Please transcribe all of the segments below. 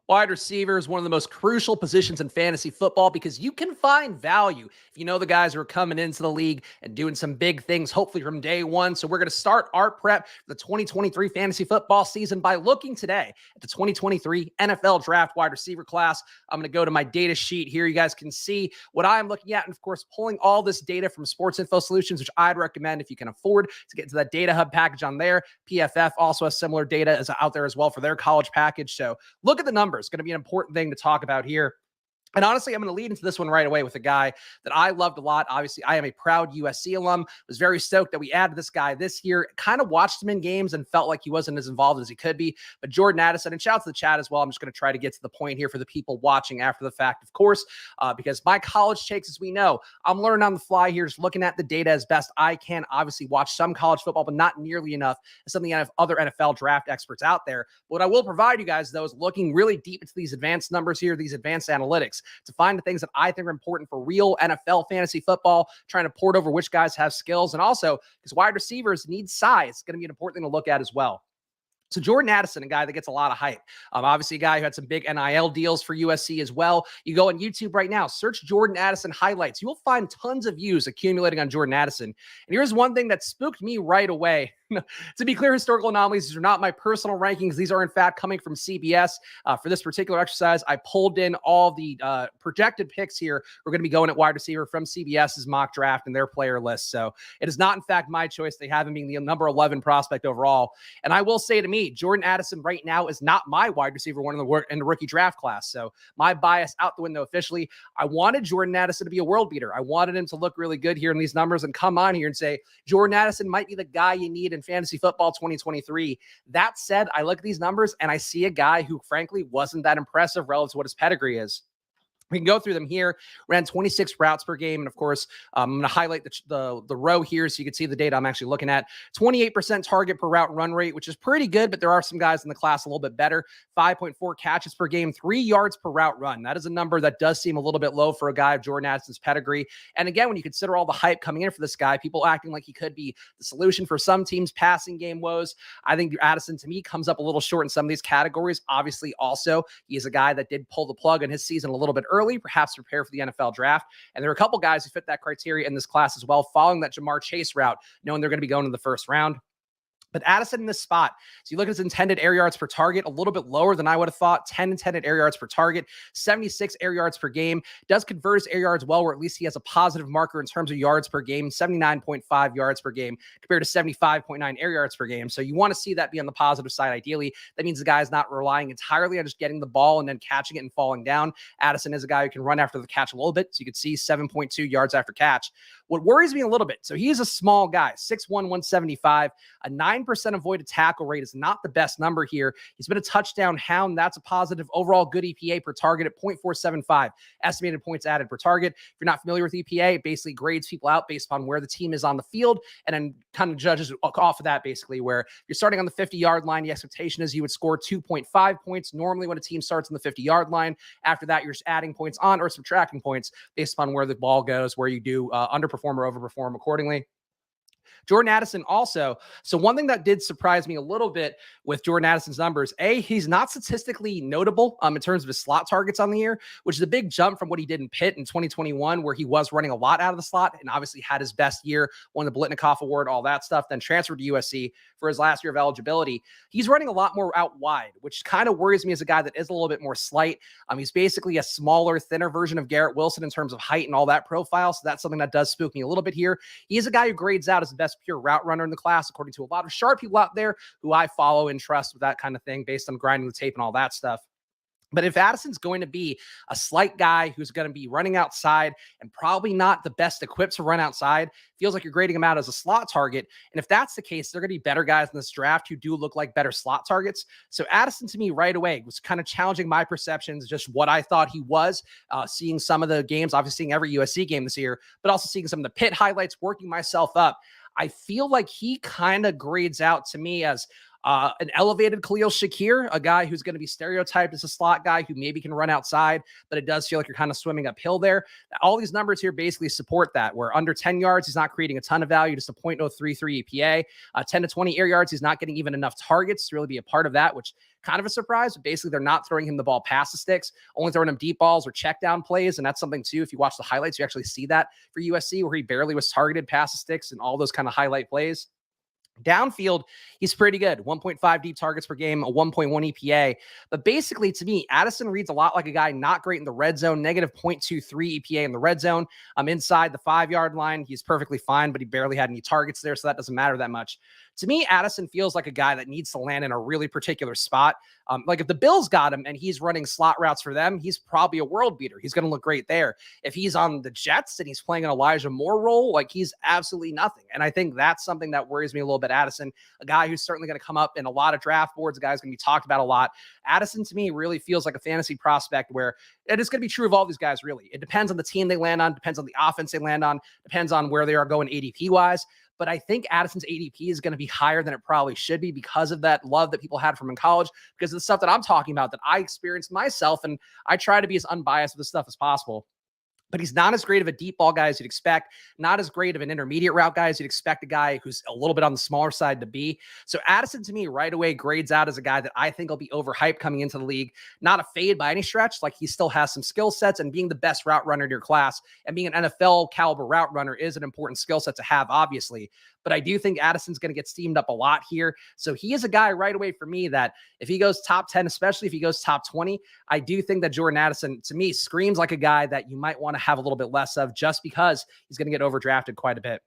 Wide receiver is one of the most crucial positions in fantasy football because you can find value if you know the guys who are coming into the league and doing some big things, hopefully from day one. So we're going to start our prep for the 2023 fantasy football season by looking today at the 2023 NFL Draft wide receiver class. I'm going to go to my data sheet here. You guys can see what I'm looking at. And of course, pulling all this data from Sports Info Solutions, which I'd recommend if you can afford to get to that data hub package on there. PFF also has similar data as out there as well for their college package. So look at the numbers. It's going to be an important thing to talk about here. And honestly, I'm going to lead into this one right away with a guy that I loved a lot. Obviously, I am a proud USC alum. Was very stoked that we added this guy this year. Kind of watched him in games and felt like he wasn't as involved as he could be. But Jordan Addison, and shout out to the chat as well. I'm just going to try to get to the point here for the people watching after the fact, of course, because my college takes, as we know, I'm learning on the fly here, just looking at the data as best I can. Obviously, watch some college football, but not nearly enough as some of the other NFL draft experts out there. But what I will provide you guys, though, is looking really deep into these advanced numbers here, these advanced analytics, to find the things that I think are important for real NFL fantasy football, trying to port over which guys have skills. And also, because wide receivers need size, it's going to be an important thing to look at as well. So Jordan Addison, a guy that gets a lot of hype. Obviously a guy who had some big NIL deals for USC as well. You go on YouTube right now, search Jordan Addison highlights. You will find tons of views accumulating on Jordan Addison. And here's one thing that spooked me right away. To be clear, historical anomalies, these are not my personal rankings. These are, in fact, coming from CBS. For this particular exercise, I pulled in all the projected picks here. We're going to be going at wide receiver from CBS's mock draft and their player list. So it is not, in fact, my choice. They have him being the number 11 prospect overall. And I will say to me, Jordan Addison right now is not my wide receiver one in the rookie draft class. So my bias out the window officially. I wanted Jordan Addison to be a world beater. I wanted him to look really good here in these numbers and come on here and say, Jordan Addison might be the guy you need in fantasy football 2023. That said, I look at these numbers and I see a guy who frankly wasn't that impressive relative to what his pedigree is. We can go through them here. Ran 26 routes per game. And of course, I'm going to highlight the row here so you can see the data I'm actually looking at. 28% target per route run rate, which is pretty good, but there are some guys in the class a little bit better. 5.4 catches per game, 3 yards per route run. That is a number that does seem a little bit low for a guy of Jordan Addison's pedigree. And again, when you consider all the hype coming in for this guy, people acting like he could be the solution for some teams' passing game woes, I think Addison, to me, comes up a little short in some of these categories. Obviously, also, he is a guy that did pull the plug in his season a little bit early, perhaps prepare for the NFL draft. And there are a couple guys who fit that criteria in this class as well, following that Jamar Chase route, knowing they're going to be going in the first round. But Addison in this spot, so you look at his intended air yards per target, a little bit lower than I would have thought. 10 intended air yards per target, 76 air yards per game. Does convert his air yards well, where at least he has a positive marker in terms of yards per game, 79.5 yards per game compared to 75.9 air yards per game. So you want to see that be on the positive side, ideally. That means the guy is not relying entirely on just getting the ball and then catching it and falling down. Addison is a guy who can run after the catch a little bit. So you can see 7.2 yards after catch. What worries me a little bit, so he is a small guy, 6'1", 175, a 9% avoided tackle rate is not the best number here. He's been a touchdown hound. That's a positive. Overall good EPA per target at 0.475. Estimated points added per target. If you're not familiar with EPA, it basically grades people out based upon where the team is on the field and then kind of judges off of that, basically, where you're starting on the 50-yard line. The expectation is you would score 2.5 points normally when a team starts on the 50-yard line. After that, you're just adding points on or subtracting points based upon where the ball goes, where you do underperform or overperform accordingly. Jordan Addison also. So one thing that did surprise me a little bit with Jordan Addison's numbers, he's not statistically notable in terms of his slot targets on the year, which is a big jump from what he did in Pitt in 2021, where he was running a lot out of the slot and obviously had his best year, won the Blitnikoff Award, all that stuff, then transferred to USC for his last year of eligibility. He's running a lot more out wide, which kind of worries me as a guy that is a little bit more slight. He's basically a smaller, thinner version of Garrett Wilson in terms of height and all that profile. So that's something that does spook me a little bit here. He is a guy who grades out as the best pure route runner in the class, according to a lot of sharp people out there who I follow and trust with that kind of thing based on grinding the tape and all that stuff. But if Addison's going to be a slight guy who's going to be running outside and probably not the best equipped to run outside, feels like you're grading him out as a slot target. And if that's the case, there are going to be better guys in this draft who do look like better slot targets. So Addison, to me, right away, was kind of challenging my perceptions, just what I thought he was, seeing some of the games, obviously seeing every USC game this year, but also seeing some of the Pitt highlights, working myself up. I feel like he kind of grades out to me as An elevated Khalil Shakir, a guy who's going to be stereotyped as a slot guy who maybe can run outside, but it does feel like you're kind of swimming uphill there. All these numbers here basically support that. Where under 10 yards, he's not creating a ton of value, just a 0.033 EPA. 10 to 20 air yards, he's not getting even enough targets to really be a part of that, which kind of a surprise. But basically, they're not throwing him the ball past the sticks, only throwing him deep balls or check down plays. And that's something, too, if you watch the highlights, you actually see that for USC, where he barely was targeted past the sticks and all those kind of highlight plays. Downfield, he's pretty good. 1.5 deep targets per game, a 1.1 EPA. But basically, to me, Addison reads a lot like a guy not great in the red zone, negative 0.23 EPA in the red zone. Inside the 5-yard line, he's perfectly fine, but he barely had any targets there, so that doesn't matter that much. To me, Addison feels like a guy that needs to land in a really particular spot. Like if the Bills got him and he's running slot routes for them, he's probably a world beater. He's going to look great there. If he's on the Jets and he's playing an Elijah Moore role, like he's absolutely nothing. And I think that's something that worries me a little bit. Addison, a guy who's certainly going to come up in a lot of draft boards, a guy who's going to be talked about a lot. Addison, to me, really feels like a fantasy prospect where it is going to be true of all these guys, really. It depends on the team they land on, depends on the offense they land on, depends on where they are going ADP-wise. But I think Addison's ADP is going to be higher than it probably should be because of that love that people had from him in college, because of the stuff that I'm talking about that I experienced myself, and I try to be as unbiased with this stuff as possible. But he's not as great of a deep ball guy as you'd expect, not as great of an intermediate route guy as you'd expect a guy who's a little bit on the smaller side to be. So Addison, to me, right away grades out as a guy that I think will be overhyped coming into the league. Not a fade by any stretch. Like, he still has some skill sets, and being the best route runner in your class and being an NFL caliber route runner is an important skill set to have, obviously. But I do think Addison's going to get steamed up a lot here. So he is a guy right away for me that if he goes top 10, especially if he goes top 20, I do think that Jordan Addison, to me, screams like a guy that you might want to have a little bit less of, just because he's going to get overdrafted quite a bit.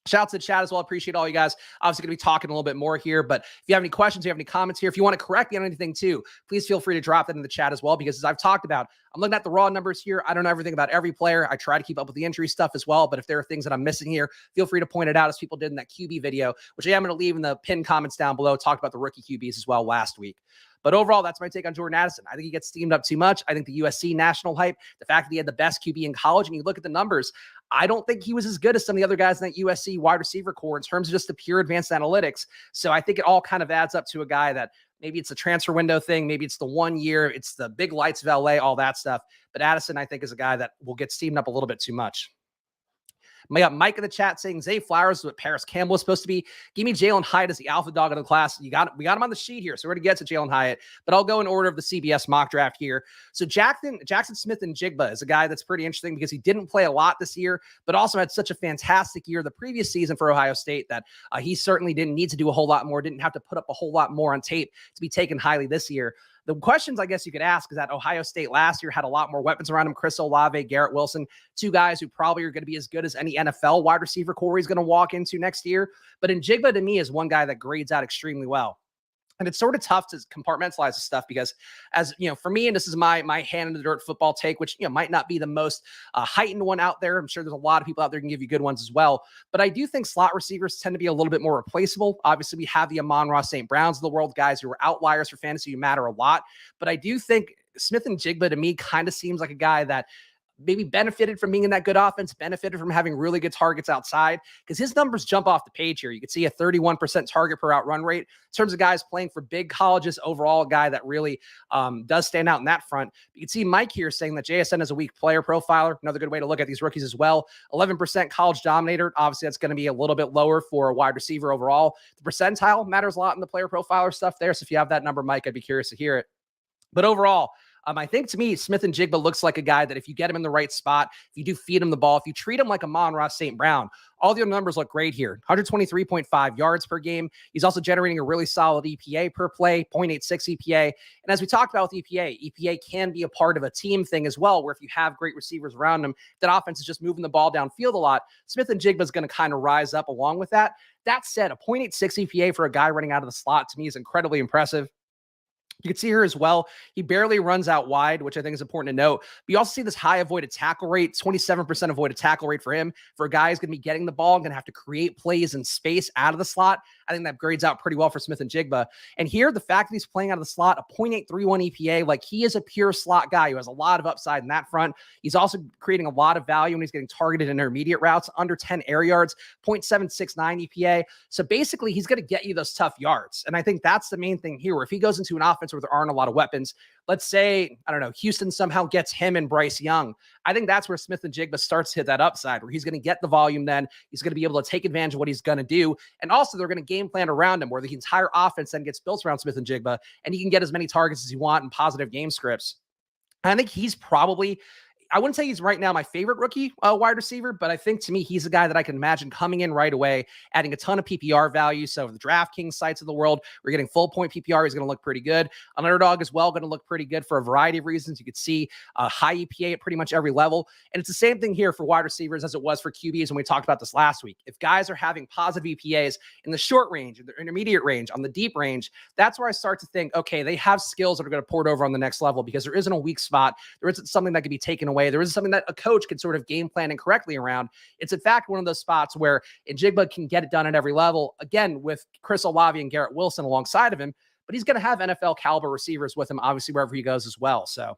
Shout out to the chat as well. Appreciate all you guys. Obviously going to be talking a little bit more here, but if you have any questions, you have any comments here, if you want to correct me on anything too, please feel free to drop that in the chat as well, because as I've talked about, I'm looking at the raw numbers here. I don't know everything about every player. I try to keep up with the injury stuff as well, but if there are things that I'm missing here, feel free to point it out, as people did in that QB video, which I am going to leave in the pinned comments down below. Talked about the rookie QBs as well last week. But overall, that's my take on Jordan Addison. I think he gets steamed up too much. I think the USC national hype, the fact that he had the best QB in college, and you look at the numbers, I don't think he was as good as some of the other guys in that USC wide receiver core in terms of just the pure advanced analytics. So I think it all kind of adds up to a guy that maybe it's a transfer window thing, maybe it's the 1 year, it's the big lights of LA, all that stuff. But Addison, I think, is a guy that will get steamed up a little bit too much. We got Mike in the chat saying Zay Flowers is what Paris Campbell is supposed to be. Give me Jalin Hyatt as the alpha dog of the class. We got him on the sheet here, so we're going to get to Jalin Hyatt, but I'll go in order of the CBS mock draft here. So Jaxon Smith-Njigba is a guy that's pretty interesting because he didn't play a lot this year, but also had such a fantastic year the previous season for Ohio State that he certainly didn't need to do a whole lot more, didn't have to put up a whole lot more on tape to be taken highly this year. The questions I guess you could ask is that Ohio State last year had a lot more weapons around him. Chris Olave, Garrett Wilson, two guys who probably are going to be as good as any NFL wide receiver core he's going to walk into next year. But Njigba, to me, is one guy that grades out extremely well. And it's sort of tough to compartmentalize this stuff because, as you know, for me, and this is my hand in the dirt football take, which, you know, might not be the most heightened one out there. I'm sure there's a lot of people out there who can give you good ones as well. But I do think slot receivers tend to be a little bit more replaceable. Obviously, we have the Amon-Ra St. Browns of the world, guys who are outliers for fantasy who matter a lot. But I do think Smith-Njigba, to me, kind of seems like a guy that maybe benefited from being in that good offense, benefited from having really good targets outside, because his numbers jump off the page here. You can see a 31% target per out run rate. In terms of guys playing for big colleges, overall, a guy that really does stand out in that front. You can see Mike here saying that JSN is a weak player profiler. Another good way to look at these rookies as well. 11% college dominator. Obviously, that's going to be a little bit lower for a wide receiver overall. The percentile matters a lot in the player profiler stuff there. So if you have that number, Mike, I'd be curious to hear it. But overall, I think to me, Smith-Njigba looks like a guy that if you get him in the right spot, if you do feed him the ball, if you treat him like Amon-Ra St. Brown, all the other numbers look great here. 123.5 yards per game. He's also generating a really solid EPA per play, 0.86 EPA. And as we talked about with EPA can be a part of a team thing as well, where if you have great receivers around him, that offense is just moving the ball downfield a lot. Smith-Njigba is going to kind of rise up along with that. That said, a 0.86 EPA for a guy running out of the slot to me is incredibly impressive. You can see here as well, he barely runs out wide, which I think is important to note. But you also see this high avoided tackle rate, 27% avoided tackle rate for him. For a guy who's going to be getting the ball, going to have to create plays in space out of the slot, I think that grades out pretty well for Smith-Njigba. And here, the fact that he's playing out of the slot, a .831 EPA, like he is a pure slot guy who has a lot of upside in that front. He's also creating a lot of value when he's getting targeted in intermediate routes, under 10 air yards, .769 EPA. So basically, he's going to get you those tough yards. And I think that's the main thing here, where if he goes into an offense where there aren't a lot of weapons, let's say, I don't know, Houston somehow gets him and Bryce Young, I think that's where Smith-Njigba starts to hit that upside, where he's going to get the volume then. He's going to be able to take advantage of what he's going to do. And also, they're going to game plan around him, where the entire offense then gets built around Smith-Njigba, and he can get as many targets as you want in positive game scripts. I think he's probably, I wouldn't say he's right now my favorite rookie wide receiver, but I think to me, he's a guy that I can imagine coming in right away, adding a ton of PPR value. So the DraftKings sites of the world, we're getting full point PPR. He's going to look pretty good. An underdog as well, going to look pretty good for a variety of reasons. You could see a high EPA at pretty much every level. And it's the same thing here for wide receivers as it was for QBs when we talked about this last week. If guys are having positive EPAs in the short range, in the intermediate range, on the deep range, that's where I start to think, okay, they have skills that are going to port over on the next level, because there isn't a weak spot. There isn't something that can be taken away. There isn't something that a coach can sort of game plan incorrectly around. It's in fact one of those spots where Njigba can get it done at every level, again, with Chris Olave and Garrett Wilson alongside of him, but he's going to have NFL caliber receivers with him, obviously, wherever he goes as well. So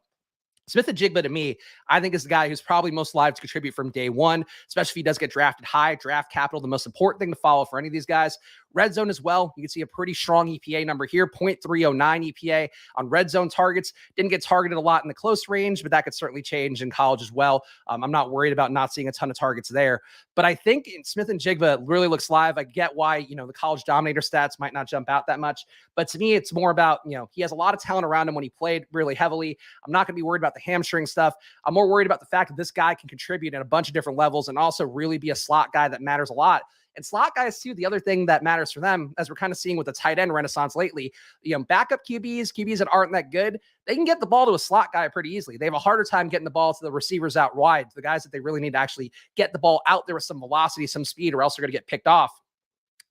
Smith-Njigba, to me, I think is the guy who's probably most live to contribute from day one, especially if he does get drafted high. Draft capital, the most important thing to follow for any of these guys. Red zone as well. You can see a pretty strong EPA number here, .309 EPA on red zone targets. Didn't get targeted a lot in the close range, but that could certainly change in college as well. I'm not worried about not seeing a ton of targets there. But I think Smith-Njigba really looks live. I get why, the college dominator stats might not jump out that much. But to me, it's more about, he has a lot of talent around him when he played really heavily. I'm not going to be worried about the hamstring stuff. I'm more worried about the fact that this guy can contribute at a bunch of different levels and also really be a slot guy that matters a lot. And slot guys, too, the other thing that matters for them, as we're kind of seeing with the tight end renaissance lately, backup QBs that aren't that good, they can get the ball to a slot guy pretty easily. They have a harder time getting the ball to the receivers out wide, the guys that they really need to actually get the ball out there with some velocity, some speed, or else they're going to get picked off.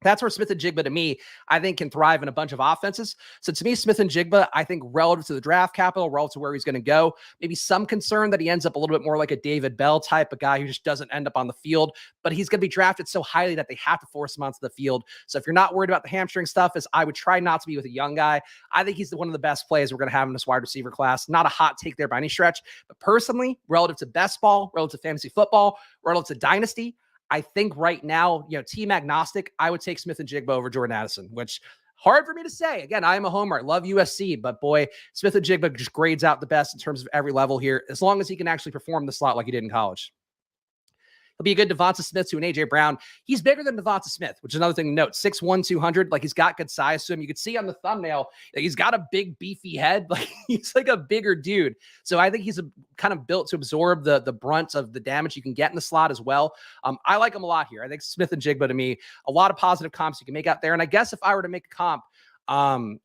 That's where Smith-Njigba, to me, I think can thrive in a bunch of offenses. So to me, Smith-Njigba, I think relative to the draft capital, relative to where he's going to go, maybe some concern that he ends up a little bit more like a David Bell type, a guy who just doesn't end up on the field, but he's going to be drafted so highly that they have to force him onto the field. So if you're not worried about the hamstring stuff, as I would try not to be with a young guy, I think he's one of the best plays we're going to have in this wide receiver class. Not a hot take there by any stretch, but personally, relative to best ball, relative to fantasy football, relative to dynasty, I think right now, team agnostic, I would take Smith-Njigba over Jordan Addison, which hard for me to say. Again, I am a homer. I love USC, but boy, Smith-Njigba just grades out the best in terms of every level here, as long as he can actually perform the slot like he did in college. He'll be a good Devonta Smith to an A.J. Brown. He's bigger than Devonta Smith, which is another thing to note. 6'1", 200. Like, he's got good size to him. You could see on the thumbnail that he's got a big, beefy head. Like, he's like a bigger dude. So I think he's kind of built to absorb the brunt of the damage you can get in the slot as well. I like him a lot here. I think Smith-Njigba, to me, a lot of positive comps you can make out there. And I guess if I were to make a comp,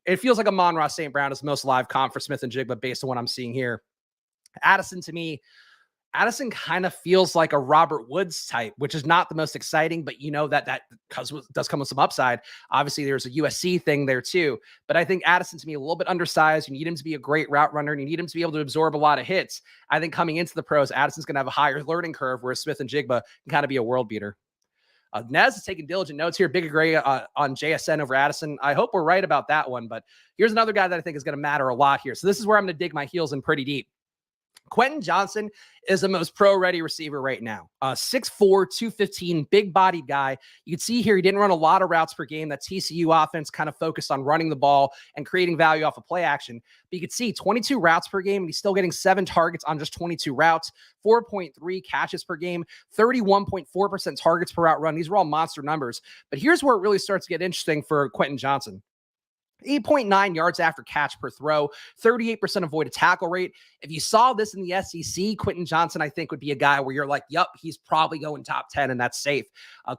it feels like Amon-Ra St. Brown is the most live comp for Smith-Njigba based on what I'm seeing here. Addison, to me, Addison kind of feels like a Robert Woods type, which is not the most exciting, but that does come with some upside. Obviously, there's a USC thing there too, but I think Addison, to me, a little bit undersized. You need him to be a great route runner, and you need him to be able to absorb a lot of hits. I think coming into the pros, Addison's going to have a higher learning curve, whereas Smith-Njigba can kind of be a world beater. Nez is taking diligent notes here. Big agree on JSN over Addison. I hope we're right about that one, but here's another guy that I think is going to matter a lot here. So this is where I'm going to dig my heels in pretty deep. Quentin Johnston is the most pro-ready receiver right now. 6'4", 215, big-bodied guy. You can see here he didn't run a lot of routes per game. That TCU offense kind of focused on running the ball and creating value off of play action. But you can see 22 routes per game, and he's still getting 7 targets on just 22 routes, 4.3 catches per game, 31.4% targets per route run. These are all monster numbers. But here's where it really starts to get interesting for Quentin Johnston. 8.9 yards after catch per throw, 38% avoided tackle rate. If you saw this in the SEC, Quentin Johnston, I think, would be a guy where you're like, yep, he's probably going top 10, and that's safe.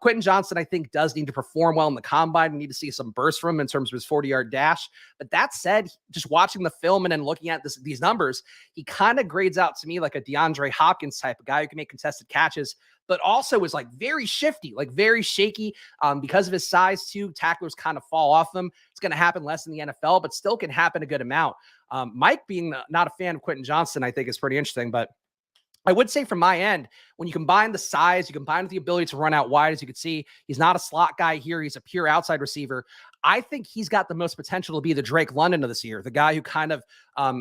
Quentin Johnston, I think, does need to perform well in the combine. We need to see some burst from him in terms of his 40-yard dash. But that said, just watching the film and then looking at these numbers, he kind of grades out to me like a DeAndre Hopkins type, a guy who can make contested catches. but also is like very shifty, like very shaky because of his size too. Tacklers kind of fall off him. It's going to happen less in the NFL, but still can happen a good amount. Mike being not a fan of Quentin Johnston, I think is pretty interesting, but I would say from my end, when you combine the size, you combine with the ability to run out wide, as you can see, he's not a slot guy here. He's a pure outside receiver. I think he's got the most potential to be the Drake London of this year, the guy who kind of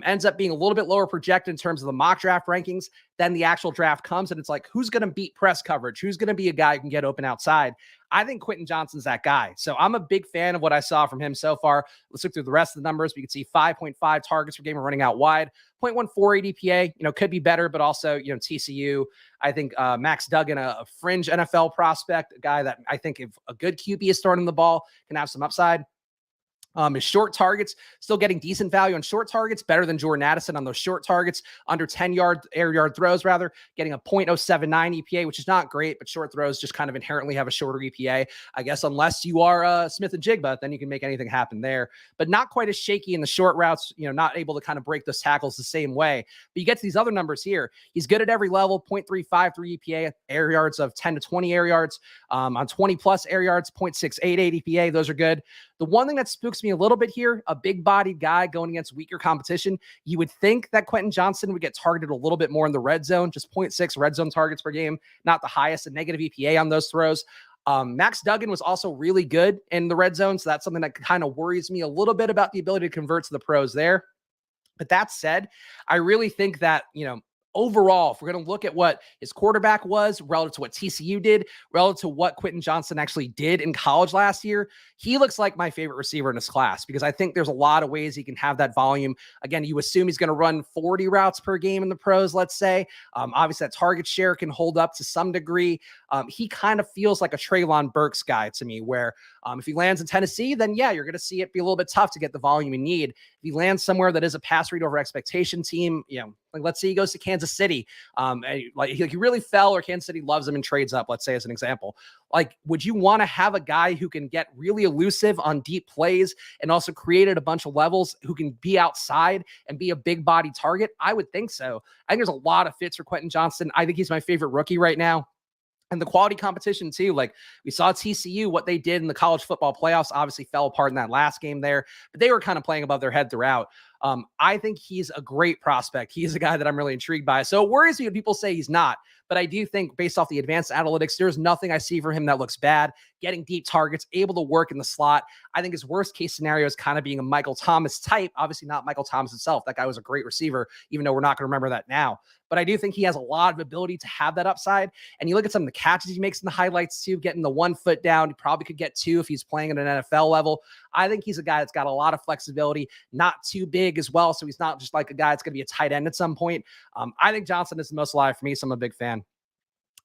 ends up being a little bit lower projected in terms of the mock draft rankings. Then the actual draft comes, and it's like, who's going to beat press coverage? Who's going to be a guy who can get open outside? I think Quentin Johnston's that guy. So I'm a big fan of what I saw from him so far. Let's look through the rest of the numbers. We can see 5.5 targets per game running out wide, 0.14 ADPA, could be better, but also, TCU. I think Max Duggan, a fringe NFL prospect, a guy that I think if a good QB is throwing the ball, can have some upside. His short targets, still getting decent value on short targets, better than Jordan Addison on those short targets, under 10-yard air yard throws, rather, getting a 0.079 EPA, which is not great, but short throws just kind of inherently have a shorter EPA. I guess unless you are Smith-Njigba, then you can make anything happen there. But not quite as shaky in the short routes, not able to kind of break those tackles the same way. But you get to these other numbers here. He's good at every level, 0.353 EPA, air yards of 10 to 20 air yards. On 20-plus air yards, 0.688 EPA. Those are good. The one thing that spooks me a little bit here, a big-bodied guy going against weaker competition, you would think that Quentin Johnston would get targeted a little bit more in the red zone, just 0.6 red zone targets per game, not the highest, a negative EPA on those throws. Max Duggan was also really good in the red zone, so that's something that kind of worries me a little bit about the ability to convert to the pros there. But that said, I really think that, overall, if we're going to look at what his quarterback was relative to what TCU did, relative to what Quentin Johnston actually did in college last year, he looks like my favorite receiver in this class because I think there's a lot of ways he can have that volume. Again, you assume he's going to run 40 routes per game in the pros, let's say. Obviously, that target share can hold up to some degree. He kind of feels like a Treylon Burks guy to me, where if he lands in Tennessee, then yeah, you're going to see it be a little bit tough to get the volume you need. If he lands somewhere that is a pass read over expectation team, like let's say he goes to Kansas City, like he really fell, or Kansas City loves him and trades up, let's say as an example. Like, would you want to have a guy who can get really elusive on deep plays and also created a bunch of levels, who can be outside and be a big body target? I would think so. I think there's a lot of fits for Quentin Johnston. I think he's my favorite rookie right now. And the quality competition too, like we saw TCU, what they did in the college football playoffs obviously fell apart in that last game there, but they were kind of playing above their head throughout. I think he's a great prospect. He's a guy that I'm really intrigued by. So it worries me when people say he's not, but I do think based off the advanced analytics, there's nothing I see from him that looks bad. Getting deep targets, able to work in the slot. I think his worst case scenario is kind of being a Michael Thomas type. Obviously not Michael Thomas himself. That guy was a great receiver, even though we're not going to remember that now. But I do think he has a lot of ability to have that upside. And you look at some of the catches he makes in the highlights too, getting the 1 foot down. He probably could get 2 if he's playing at an NFL level. I think he's a guy that's got a lot of flexibility, not too big as well. So he's not just like a guy that's going to be a tight end at some point. I think Johnston is the most alive for me, so I'm a big fan.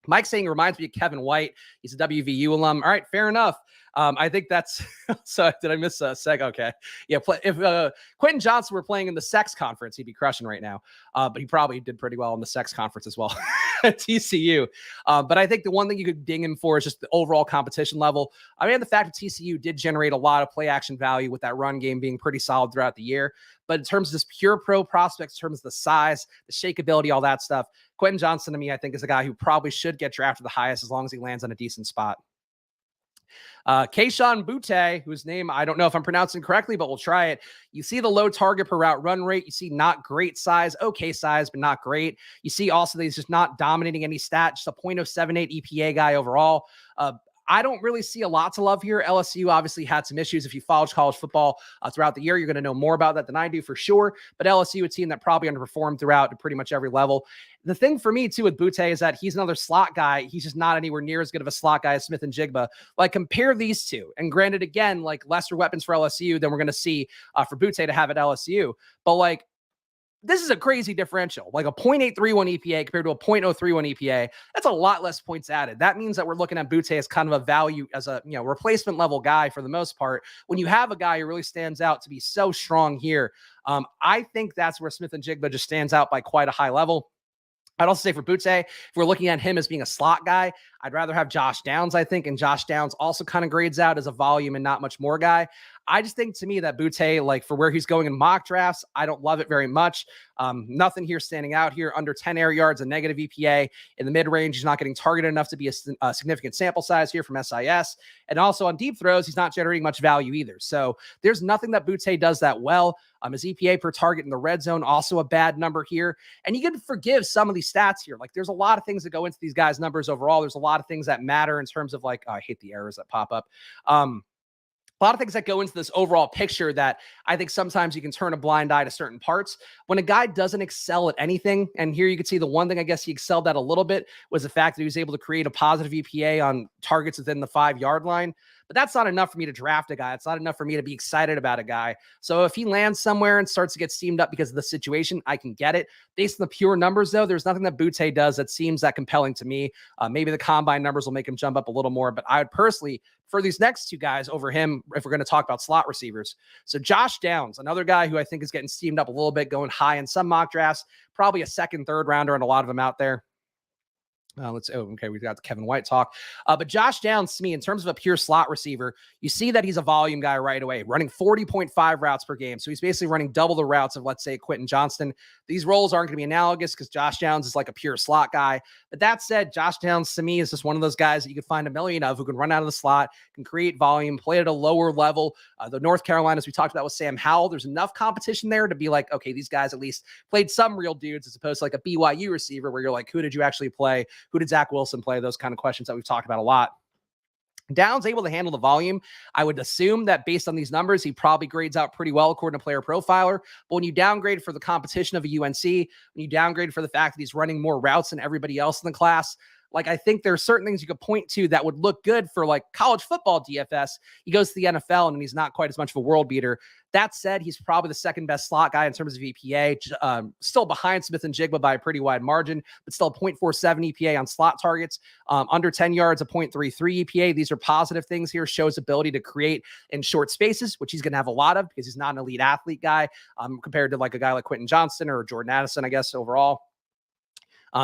Mike saying reminds me of Kevin White. He's a WVU alum. All right, fair enough. I think that's so. Did I miss a seg? Okay, yeah. If Quentin Johnston were playing in the sex conference, he'd be crushing right now. But he probably did pretty well in the sex conference as well at TCU. But I think the one thing you could ding him for is just the overall competition level. I mean, the fact that TCU did generate a lot of play action value with that run game being pretty solid throughout the year. But in terms of this pure pro prospects, in terms of the size, the shakeability, all that stuff, Quentin Johnston to me, I think, is a guy who probably should get drafted the highest as long as he lands on a decent spot. Kayshon Boutte, whose name I don't know if I'm pronouncing correctly, but we'll try it. You see the low target per route run rate. You see not great size, okay size, but not great. You see also that he's just not dominating any stat, just a 0.078 EPA guy overall. I don't really see a lot to love here. LSU obviously had some issues. If you followed college football throughout the year, you're going to know more about that than I do for sure. But LSU, a team that probably underperformed throughout pretty much every level. The thing for me, too, with Boutte is that he's another slot guy. He's just not anywhere near as good of a slot guy as Smith-Njigba. Like, compare these two. And granted, again, like lesser weapons for LSU than we're going to see for Boutte to have at LSU. But, like, this is a crazy differential, like a 0.831 EPA compared to a 0.031 EPA. That's a lot less points added. That means that we're looking at Boutte as kind of a value, as a replacement level guy for the most part. When you have a guy who really stands out to be so strong here, I think that's where Smith-Njigba just stands out by quite a high level. I'd also say for Boutte, if we're looking at him as being a slot guy, I'd rather have Josh Downs, I think, and Josh Downs also kind of grades out as a volume and not much more guy. I just think to me that Boutte, like for where he's going in mock drafts, I don't love it very much. Nothing here standing out here. Under 10 air yards, a negative EPA in the mid range. He's not getting targeted enough to be a significant sample size here from SIS. And also on deep throws, he's not generating much value either. So there's nothing that Boutte does that well. His EPA per target in the red zone, also a bad number here. And you can forgive some of these stats here. Like there's a lot of things that go into these guys' numbers overall. There's a lot of things that matter in terms of like, oh, I hate the errors that pop up. A lot of things that go into this overall picture that I think sometimes you can turn a blind eye to certain parts. When a guy doesn't excel at anything, and here you can see the one thing I guess he excelled at a little bit was the fact that he was able to create a positive EPA on targets within the 5-yard line. But that's not enough for me to draft a guy. It's not enough for me to be excited about a guy. So if he lands somewhere and starts to get steamed up because of the situation, I can get it. Based on the pure numbers, though, there's nothing that Boutte does that seems that compelling to me. Maybe the combine numbers will make him jump up a little more, but I would personally, for these next two guys over him, if we're going to talk about slot receivers. So Josh Downs, another guy who I think is getting steamed up a little bit, going high in some mock drafts, probably a second, third rounder, and a lot of them out there. We've got the Kevin White talk. But Josh Downs, to me, in terms of a pure slot receiver, you see that he's a volume guy right away, running 40.5 routes per game. So he's basically running double the routes of, let's say, Quentin Johnston. These roles aren't going to be analogous because Josh Downs is like a pure slot guy. But that said, Josh Downs, to me, is just one of those guys that you can find a million of who can run out of the slot, can create volume, play at a lower level. The North Carolina, as we talked about with Sam Howell, there's enough competition there to be like, okay, these guys at least played some real dudes as opposed to like a BYU receiver where you're like, who did you actually play? Who did Zach Wilson play? Those kind of questions that we've talked about a lot. Downs able to handle the volume. I would assume that based on these numbers, he probably grades out pretty well according to Player Profiler. But when you downgrade for the competition of a UNC, when you downgrade for the fact that he's running more routes than everybody else in the class, like I think there are certain things you could point to that would look good for like college football DFS. He goes to the NFL and he's not quite as much of a world beater. That said, he's probably the second best slot guy in terms of EPA, still behind Smith-Njigba by a pretty wide margin, but still 0.47 EPA on slot targets, under 10 yards, a 0.33 EPA. These are positive things here, shows ability to create in short spaces, which he's going to have a lot of because he's not an elite athlete guy compared to like a guy like Quentin Johnston or Jordan Addison, I guess, overall.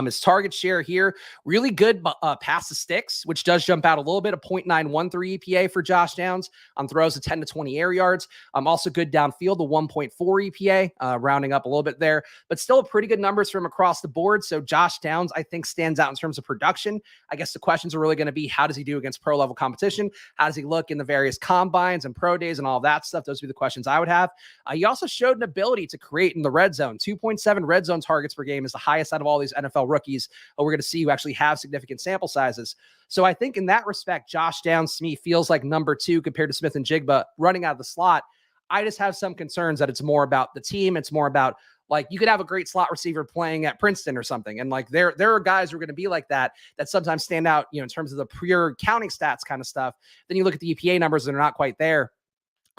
His target share here, really good past the sticks, which does jump out a little bit, a 0.913 EPA for Josh Downs on throws of 10 to 20 air yards. Also good downfield, the 1.4 EPA, rounding up a little bit there, but still pretty good numbers from across the board. So Josh Downs, I think, stands out in terms of production. I guess the questions are really going to be, how does he do against pro level competition? How does he look in the various combines and pro days and all that stuff? Those would be the questions I would have. He also showed an ability to create in the red zone. 2.7 red zone targets per game is the highest out of all these NFL rookies we're going to see who actually have significant sample sizes. So I think in that respect, Josh Downs to me feels like number 2 compared to Smith-Njigba running out of the slot. I just have some concerns that it's more about the team. It's more about like you could have a great slot receiver playing at Princeton or something. And like there are guys who are going to be like that sometimes stand out, in terms of the pure counting stats kind of stuff. Then you look at the EPA numbers and they're not quite there.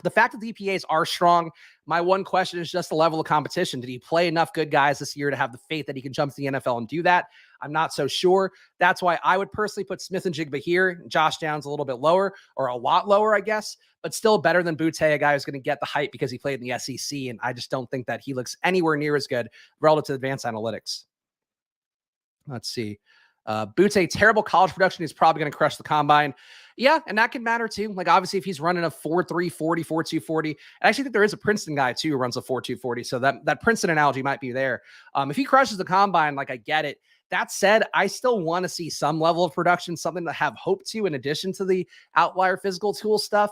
The fact that the EPAs are strong, my one question is just the level of competition. Did he play enough good guys this year to have the faith that he can jump to the NFL and do that? I'm not so sure. That's why I would personally put Smith-Njigba here, Josh Downs a little bit lower, or a lot lower, I guess, but still better than Boutte, a guy who's going to get the hype because he played in the SEC. And I just don't think that he looks anywhere near as good relative to advanced analytics. Let's see. Boutte, terrible college production. He's probably going to crush the combine. Yeah, and that can matter too. Like obviously if he's running a 4.340, 4.240, I actually think there is a Princeton guy too who runs a 4.240. So that Princeton analogy might be there. If he crushes the combine, like I get it. That said, I still want to see some level of production, something to have hope to in addition to the outlier physical tool stuff,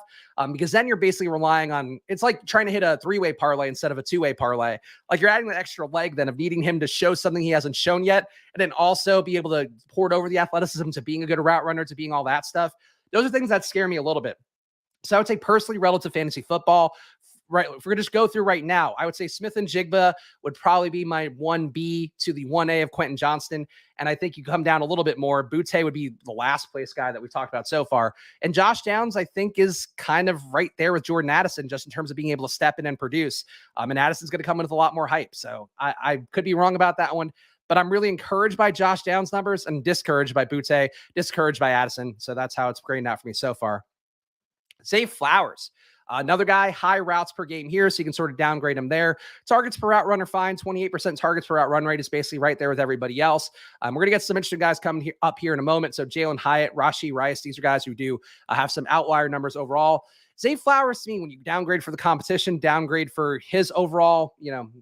because then you're basically relying on, it's like trying to hit a 3-way parlay instead of a 2-way parlay. Like you're adding the extra leg then of needing him to show something he hasn't shown yet, and then also be able to port over the athleticism to being a good route runner, to being all that stuff. Those are things that scare me a little bit. So I would say personally, relative fantasy football, right, if we're going to just go through right now, I would say Smith-Njigba would probably be my 1B to the 1A of Quentin Johnston. And I think you come down a little bit more. Boutte would be the last place guy that we've talked about so far. And Josh Downs, I think, is kind of right there with Jordan Addison, just in terms of being able to step in and produce. And Addison's going to come in with a lot more hype. So I could be wrong about that one. But I'm really encouraged by Josh Downs' numbers and discouraged by Boutte, discouraged by Addison. So that's how it's grading out for me so far. Zay Flowers. Another guy, high routes per game here, so you can sort of downgrade him there. Targets per route runner, fine. 28% targets per route run rate is basically right there with everybody else. We're going to get some interesting guys coming up here in a moment. So Jalin Hyatt, Rashee Rice, these are guys who do have some outlier numbers overall. Zay Flowers, to me, when you downgrade for the competition, downgrade for his overall,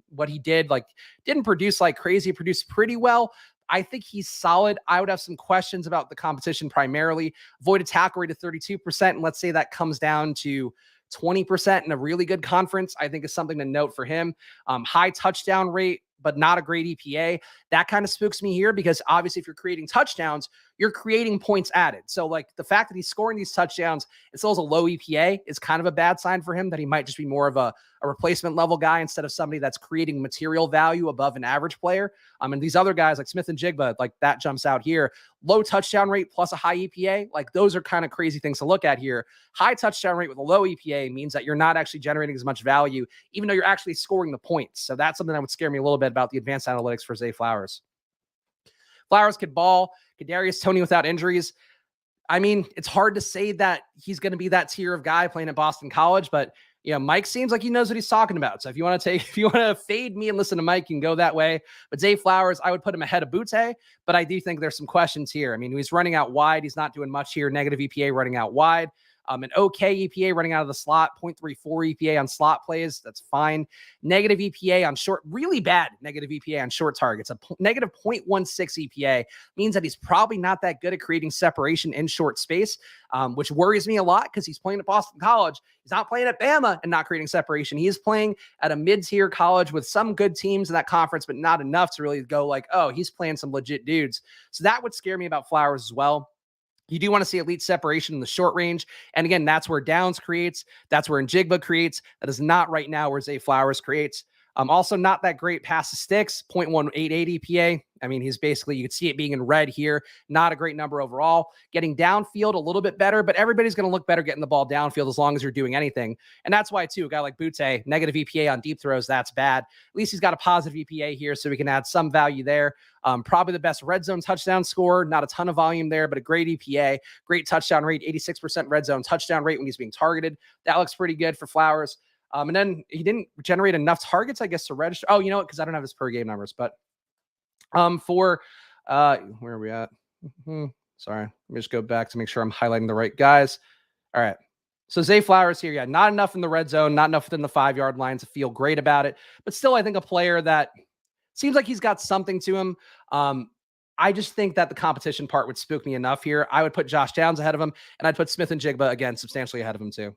what he did, like didn't produce like crazy, produced pretty well. I think he's solid. I would have some questions about the competition primarily. Avoided tackle rate of 32%. And let's say that comes down to 20% in a really good conference, I think is something to note for him. High touchdown rate, but not a great EPA. That kind of spooks me here because obviously if you're creating touchdowns, you're creating points added. So like the fact that he's scoring these touchdowns and still has a low EPA is kind of a bad sign for him, that he might just be more of a replacement level guy instead of somebody that's creating material value above an average player. And these other guys like Smith-Njigba, like that jumps out here. Low touchdown rate plus a high EPA. Like those are kind of crazy things to look at here. High touchdown rate with a low EPA means that you're not actually generating as much value, even though you're actually scoring the points. So that's something that would scare me a little bit about the advanced analytics for Zay Flowers. Flowers could ball. Kadarius Toney without injuries. I mean, it's hard to say that he's going to be that tier of guy playing at Boston College, but Mike seems like he knows what he's talking about. So if you want to fade me and listen to Mike, you can go that way. But Zay Flowers, I would put him ahead of Boutte, but I do think there's some questions here. I mean, he's running out wide. He's not doing much here. Negative EPA running out wide. An okay EPA running out of the slot, 0.34 EPA on slot plays. That's fine. Negative EPA on short, really bad negative EPA on short targets. A negative 0.16 EPA means that he's probably not that good at creating separation in short space, which worries me a lot because he's playing at Boston College. He's not playing at Bama and not creating separation. He is playing at a mid-tier college with some good teams in that conference, but not enough to really go like, oh, he's playing some legit dudes. So that would scare me about Flowers as well. You do want to see elite separation in the short range. And again, that's where Downs creates. That's where Njigba creates. That is not right now where Zay Flowers creates. Also not that great pass to sticks, 0.188 EPA. I mean, he's basically, you can see it being in red here. Not a great number overall. Getting downfield a little bit better, but everybody's going to look better getting the ball downfield as long as you're doing anything. And that's why, too, a guy like Boutte, negative EPA on deep throws, that's bad. At least he's got a positive EPA here, so we can add some value there. Probably the best red zone touchdown scorer. Not a ton of volume there, but a great EPA. Great touchdown rate, 86% red zone touchdown rate when he's being targeted. That looks pretty good for Flowers. And then he didn't generate enough targets, I guess, to register. Oh, you know what? Because I don't have his per game numbers. But where are we at? Sorry. Let me just go back to make sure I'm highlighting the right guys. All right. So Zay Flowers here. Yeah, not enough in the red zone, not enough within the 5-yard line to feel great about it. But still, I think a player that seems like he's got something to him. I just think that the competition part would spook me enough here. I would put Josh Downs ahead of him, and I'd put Smith-Njigba, again, substantially ahead of him too.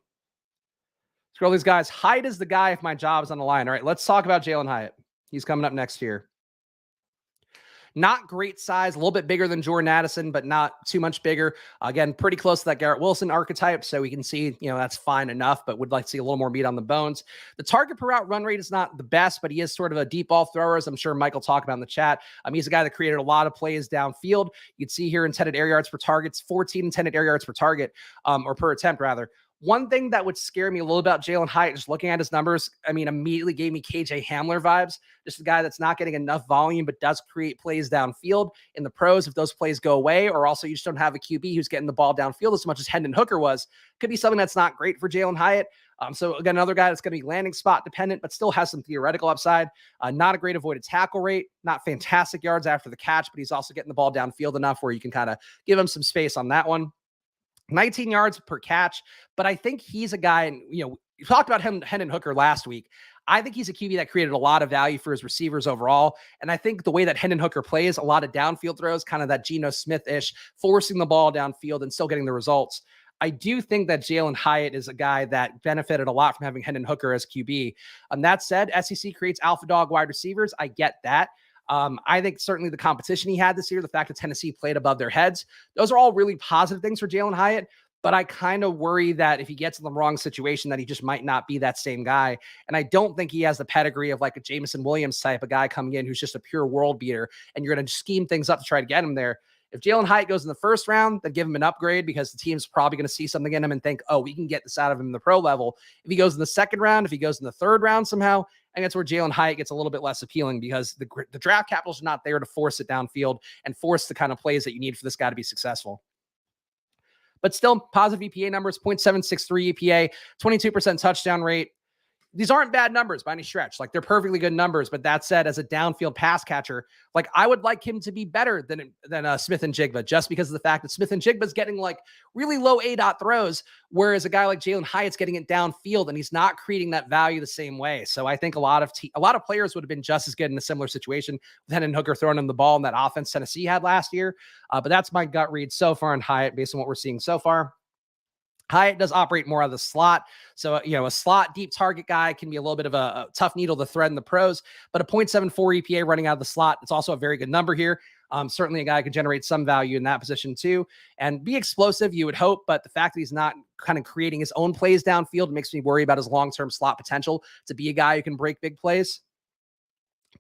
Scroll these guys. Hyatt is the guy if my job is on the line. All right, let's talk about Jalin Hyatt. He's coming up next year. Not great size, a little bit bigger than Jordan Addison, but not too much bigger. Again, pretty close to that Garrett Wilson archetype, so we can see, that's fine enough, but would like to see a little more meat on the bones. The target per route run rate is not the best, but he is sort of a deep ball thrower, as I'm sure Mike will talk about in the chat. He's a guy that created a lot of plays downfield. You can see here intended air yards per targets, 14 intended air yards per target, or per attempt, rather. One thing that would scare me a little about Jalin Hyatt, just looking at his numbers, immediately gave me KJ Hamler vibes. Just a guy that's not getting enough volume, but does create plays downfield in the pros. If those plays go away, or also you just don't have a QB who's getting the ball downfield as much as Hendon Hooker was, could be something that's not great for Jalin Hyatt. So again, another guy that's going to be landing spot dependent, but still has some theoretical upside. Not a great avoided tackle rate, not fantastic yards after the catch, but he's also getting the ball downfield enough where you can kind of give him some space on that one. 19 yards per catch, but I think he's a guy, and you talked about Hendon Hooker last week. I think he's a QB that created a lot of value for his receivers overall. And I think the way that Hendon Hooker plays, a lot of downfield throws, kind of that Geno Smith-ish, forcing the ball downfield and still getting the results. I do think that Jalin Hyatt is a guy that benefited a lot from having Hendon Hooker as QB. That said, SEC creates alpha dog wide receivers. I get that. I think certainly the competition he had this year, the fact that Tennessee played above their heads, those are all really positive things for Jalin Hyatt. But I kind of worry that if he gets in the wrong situation, that he just might not be that same guy. And I don't think he has the pedigree of like a Jameson Williams type of guy coming in who's just a pure world beater, and you're going to scheme things up to try to get him there. If Jalin Hyatt goes in the first round, then give him an upgrade because the team's probably going to see something in him and think, oh, we can get this out of him in the pro level. If he goes in the second round, if he goes in the third round somehow, I think that's where Jalin Hyatt gets a little bit less appealing because the draft capital is not there to force it downfield and force the kind of plays that you need for this guy to be successful. but still positive EPA numbers, 0.763 EPA, 22% touchdown rate. These aren't bad numbers by any stretch. Like, they're perfectly good numbers. But that said, as a downfield pass catcher, like, I would like him to be better than Smith-Njigba, just because of the fact that Smith-Njigba is getting like really low A-dot throws, whereas a guy like Jalin Hyatt's getting it downfield and he's not creating that value the same way. So I think a lot of players would have been just as good in a similar situation with Hendon Hooker throwing him the ball in that offense Tennessee had last year. But that's my gut read so far on Hyatt based on what we're seeing so far. Hyatt does operate more out of the slot. So, a slot deep target guy can be a little bit of a tough needle to thread in the pros, but a 0.74 EPA running out of the slot, it's also a very good number here. Certainly a guy could generate some value in that position too and be explosive, you would hope, but the fact that he's not kind of creating his own plays downfield makes me worry about his long-term slot potential to be a guy who can break big plays.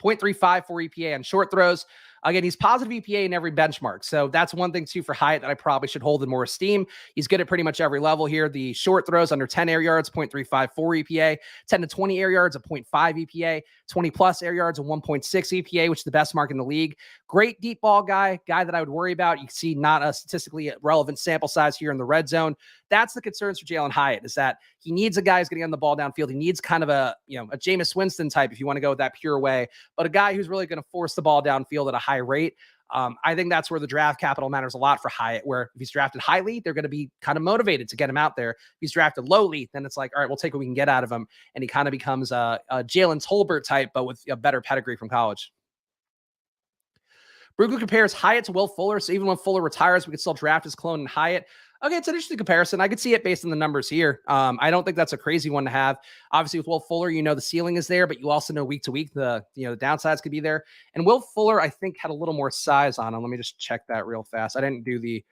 0.35 for EPA on short throws. Again, he's positive EPA in every benchmark. So that's one thing too for Hyatt that I probably should hold in more esteem. He's good at pretty much every level here. The short throws under 10 air yards, 0.35 for EPA, 10 to 20 air yards, a 0.5 EPA, 20 plus air yards, a 1.6 EPA, which is the best mark in the league. Great deep ball guy that I would worry about. You can see not a statistically relevant sample size here in the red zone. That's the concerns for Jalin Hyatt, is that he needs a guy who's getting on the ball downfield. He needs kind of a Jameis Winston type, if you want to go with that pure way, but a guy who's really going to force the ball downfield at a high rate. I think that's where the draft capital matters a lot for Hyatt, where if he's drafted highly, they're going to be kind of motivated to get him out there. If he's drafted lowly, then it's like, all right, we'll take what we can get out of him. And he kind of becomes a Jalen Tolbert type, but with a better pedigree from college. Brugler compares Hyatt to Will Fuller. So even when Fuller retires, we could still draft his clone in Hyatt. Okay, it's an interesting comparison. I could see it based on the numbers here. I don't think that's a crazy one to have. Obviously, with Will Fuller, the ceiling is there, but you also know week to week the downsides could be there. And Will Fuller, I think, had a little more size on him. Let me just check that real fast. I didn't do the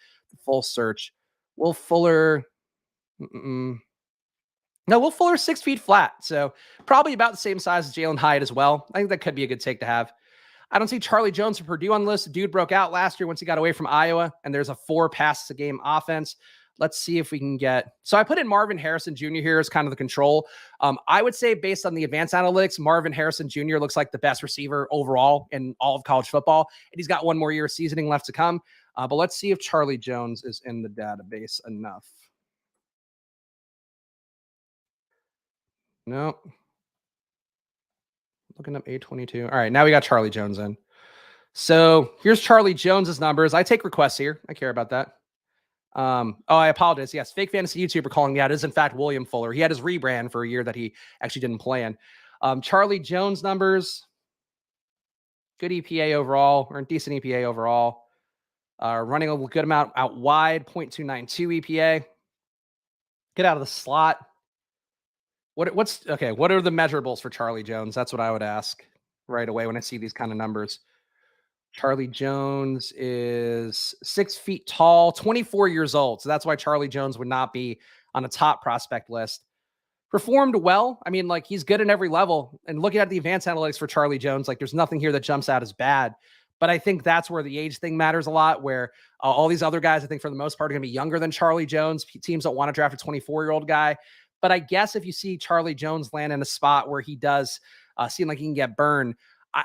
full search. Will Fuller, no, Will Fuller's 6 feet flat, so probably about the same size as Jalin Hyatt as well. I think that could be a good take to have. I don't see Charlie Jones for Purdue on the list. The dude broke out last year once he got away from Iowa, and there's a 4 passes a game offense. Let's see if we can get... So I put in Marvin Harrison Jr. here as kind of the control. I would say based on the advanced analytics, Marvin Harrison Jr. looks like the best receiver overall in all of college football, and he's got one more year of seasoning left to come. But let's see if Charlie Jones is in the database enough. No. Looking up A22. All right, now we got Charlie Jones in. So here's Charlie Jones's numbers. I take requests here. I care about that. I apologize. Yes, fake fantasy YouTuber calling me out. It is in fact William Fuller. He had his rebrand for a year that he actually didn't play in. Charlie Jones numbers. Good EPA overall, or decent EPA overall. Running a good amount out wide, 0.292 EPA. Get out of the slot. What are the measurables for Charlie Jones? That's what I would ask right away when I see these kind of numbers. Charlie Jones is 6 feet tall, 24 years old. So that's why Charlie Jones would not be on a top prospect list. Performed well. I mean, like, he's good in every level. And looking at the advanced analytics for Charlie Jones, like, there's nothing here that jumps out as bad. But I think that's where the age thing matters a lot, where all these other guys, I think for the most part, are going to be younger than Charlie Jones. Teams don't want to draft a 24-year-old guy. But I guess if you see Charlie Jones land in a spot where he does seem like he can get burned,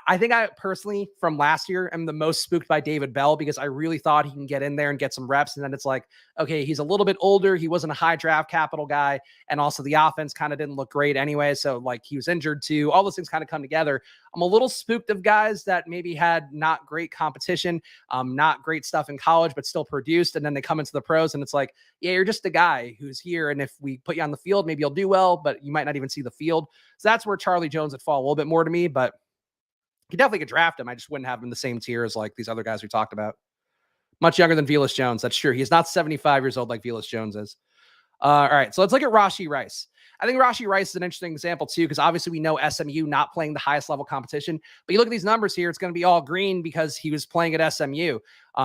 I think I personally, from last year, am the most spooked by David Bell, because I really thought he can get in there and get some reps. And then it's like, okay, he's a little bit older. He wasn't a high draft capital guy. And also the offense kind of didn't look great anyway. So like, he was injured too. All those things kind of come together. I'm a little spooked of guys that maybe had not great competition, not great stuff in college, but still produced. And then they come into the pros and it's like, yeah, you're just a guy who's here. And if we put you on the field, maybe you'll do well, but you might not even see the field. So that's where Charlie Jones would fall a little bit more to me, but you definitely could draft him. I just wouldn't have him in the same tier as like these other guys we talked about. Much younger than Velus Jones. That's true. He's not 75 years old like Velus Jones is. All right, so let's look at Rashee Rice. I think Rashee Rice is an interesting example too, because obviously we know SMU not playing the highest level competition, but you look at these numbers here, it's going to be all green because he was playing at SMU.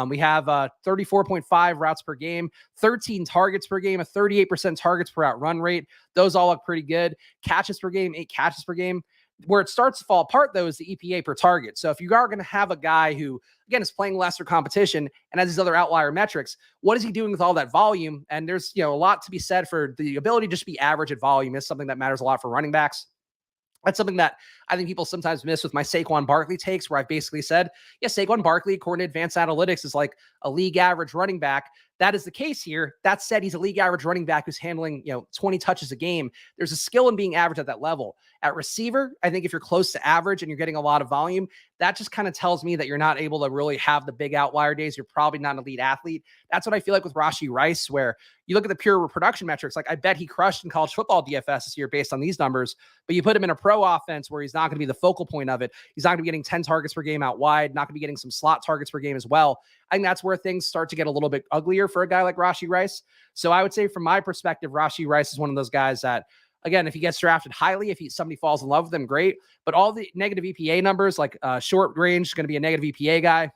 We have 34.5 routes per game, 13 targets per game, a 38% targets per out run rate. Those all look pretty good. Catches per game, 8 catches per game. Where it starts to fall apart, though, is the EPA per target. So if you are going to have a guy who, again, is playing lesser competition and has these other outlier metrics, what is he doing with all that volume? And there's, a lot to be said for the ability to just be average at volume is something that matters a lot for running backs. That's something that I think people sometimes miss with my Saquon Barkley takes, where I've basically said, yeah, Saquon Barkley, according to advanced analytics, is like a league average running back. That is the case here. That said, he's a league average running back who's handling, 20 touches a game. There's a skill in being average at that level. At receiver, I think if you're close to average and you're getting a lot of volume, that just kind of tells me that you're not able to really have the big outlier days. You're probably not an elite athlete. That's what I feel like with Rashee Rice, where you look at the pure production metrics. Like, I bet he crushed in college football DFS this year based on these numbers, but you put him in a pro offense where he's not going to be the focal point of it. He's not going to be getting 10 targets per game out wide, not going to be getting some slot targets per game as well. I think that's where things start to get a little bit uglier for a guy like Rashee Rice. So I would say from my perspective, Rashee Rice is one of those guys that, again, if he gets drafted highly, if somebody falls in love with him, great. But all the negative EPA numbers, like short range, is going to be a negative EPA guy.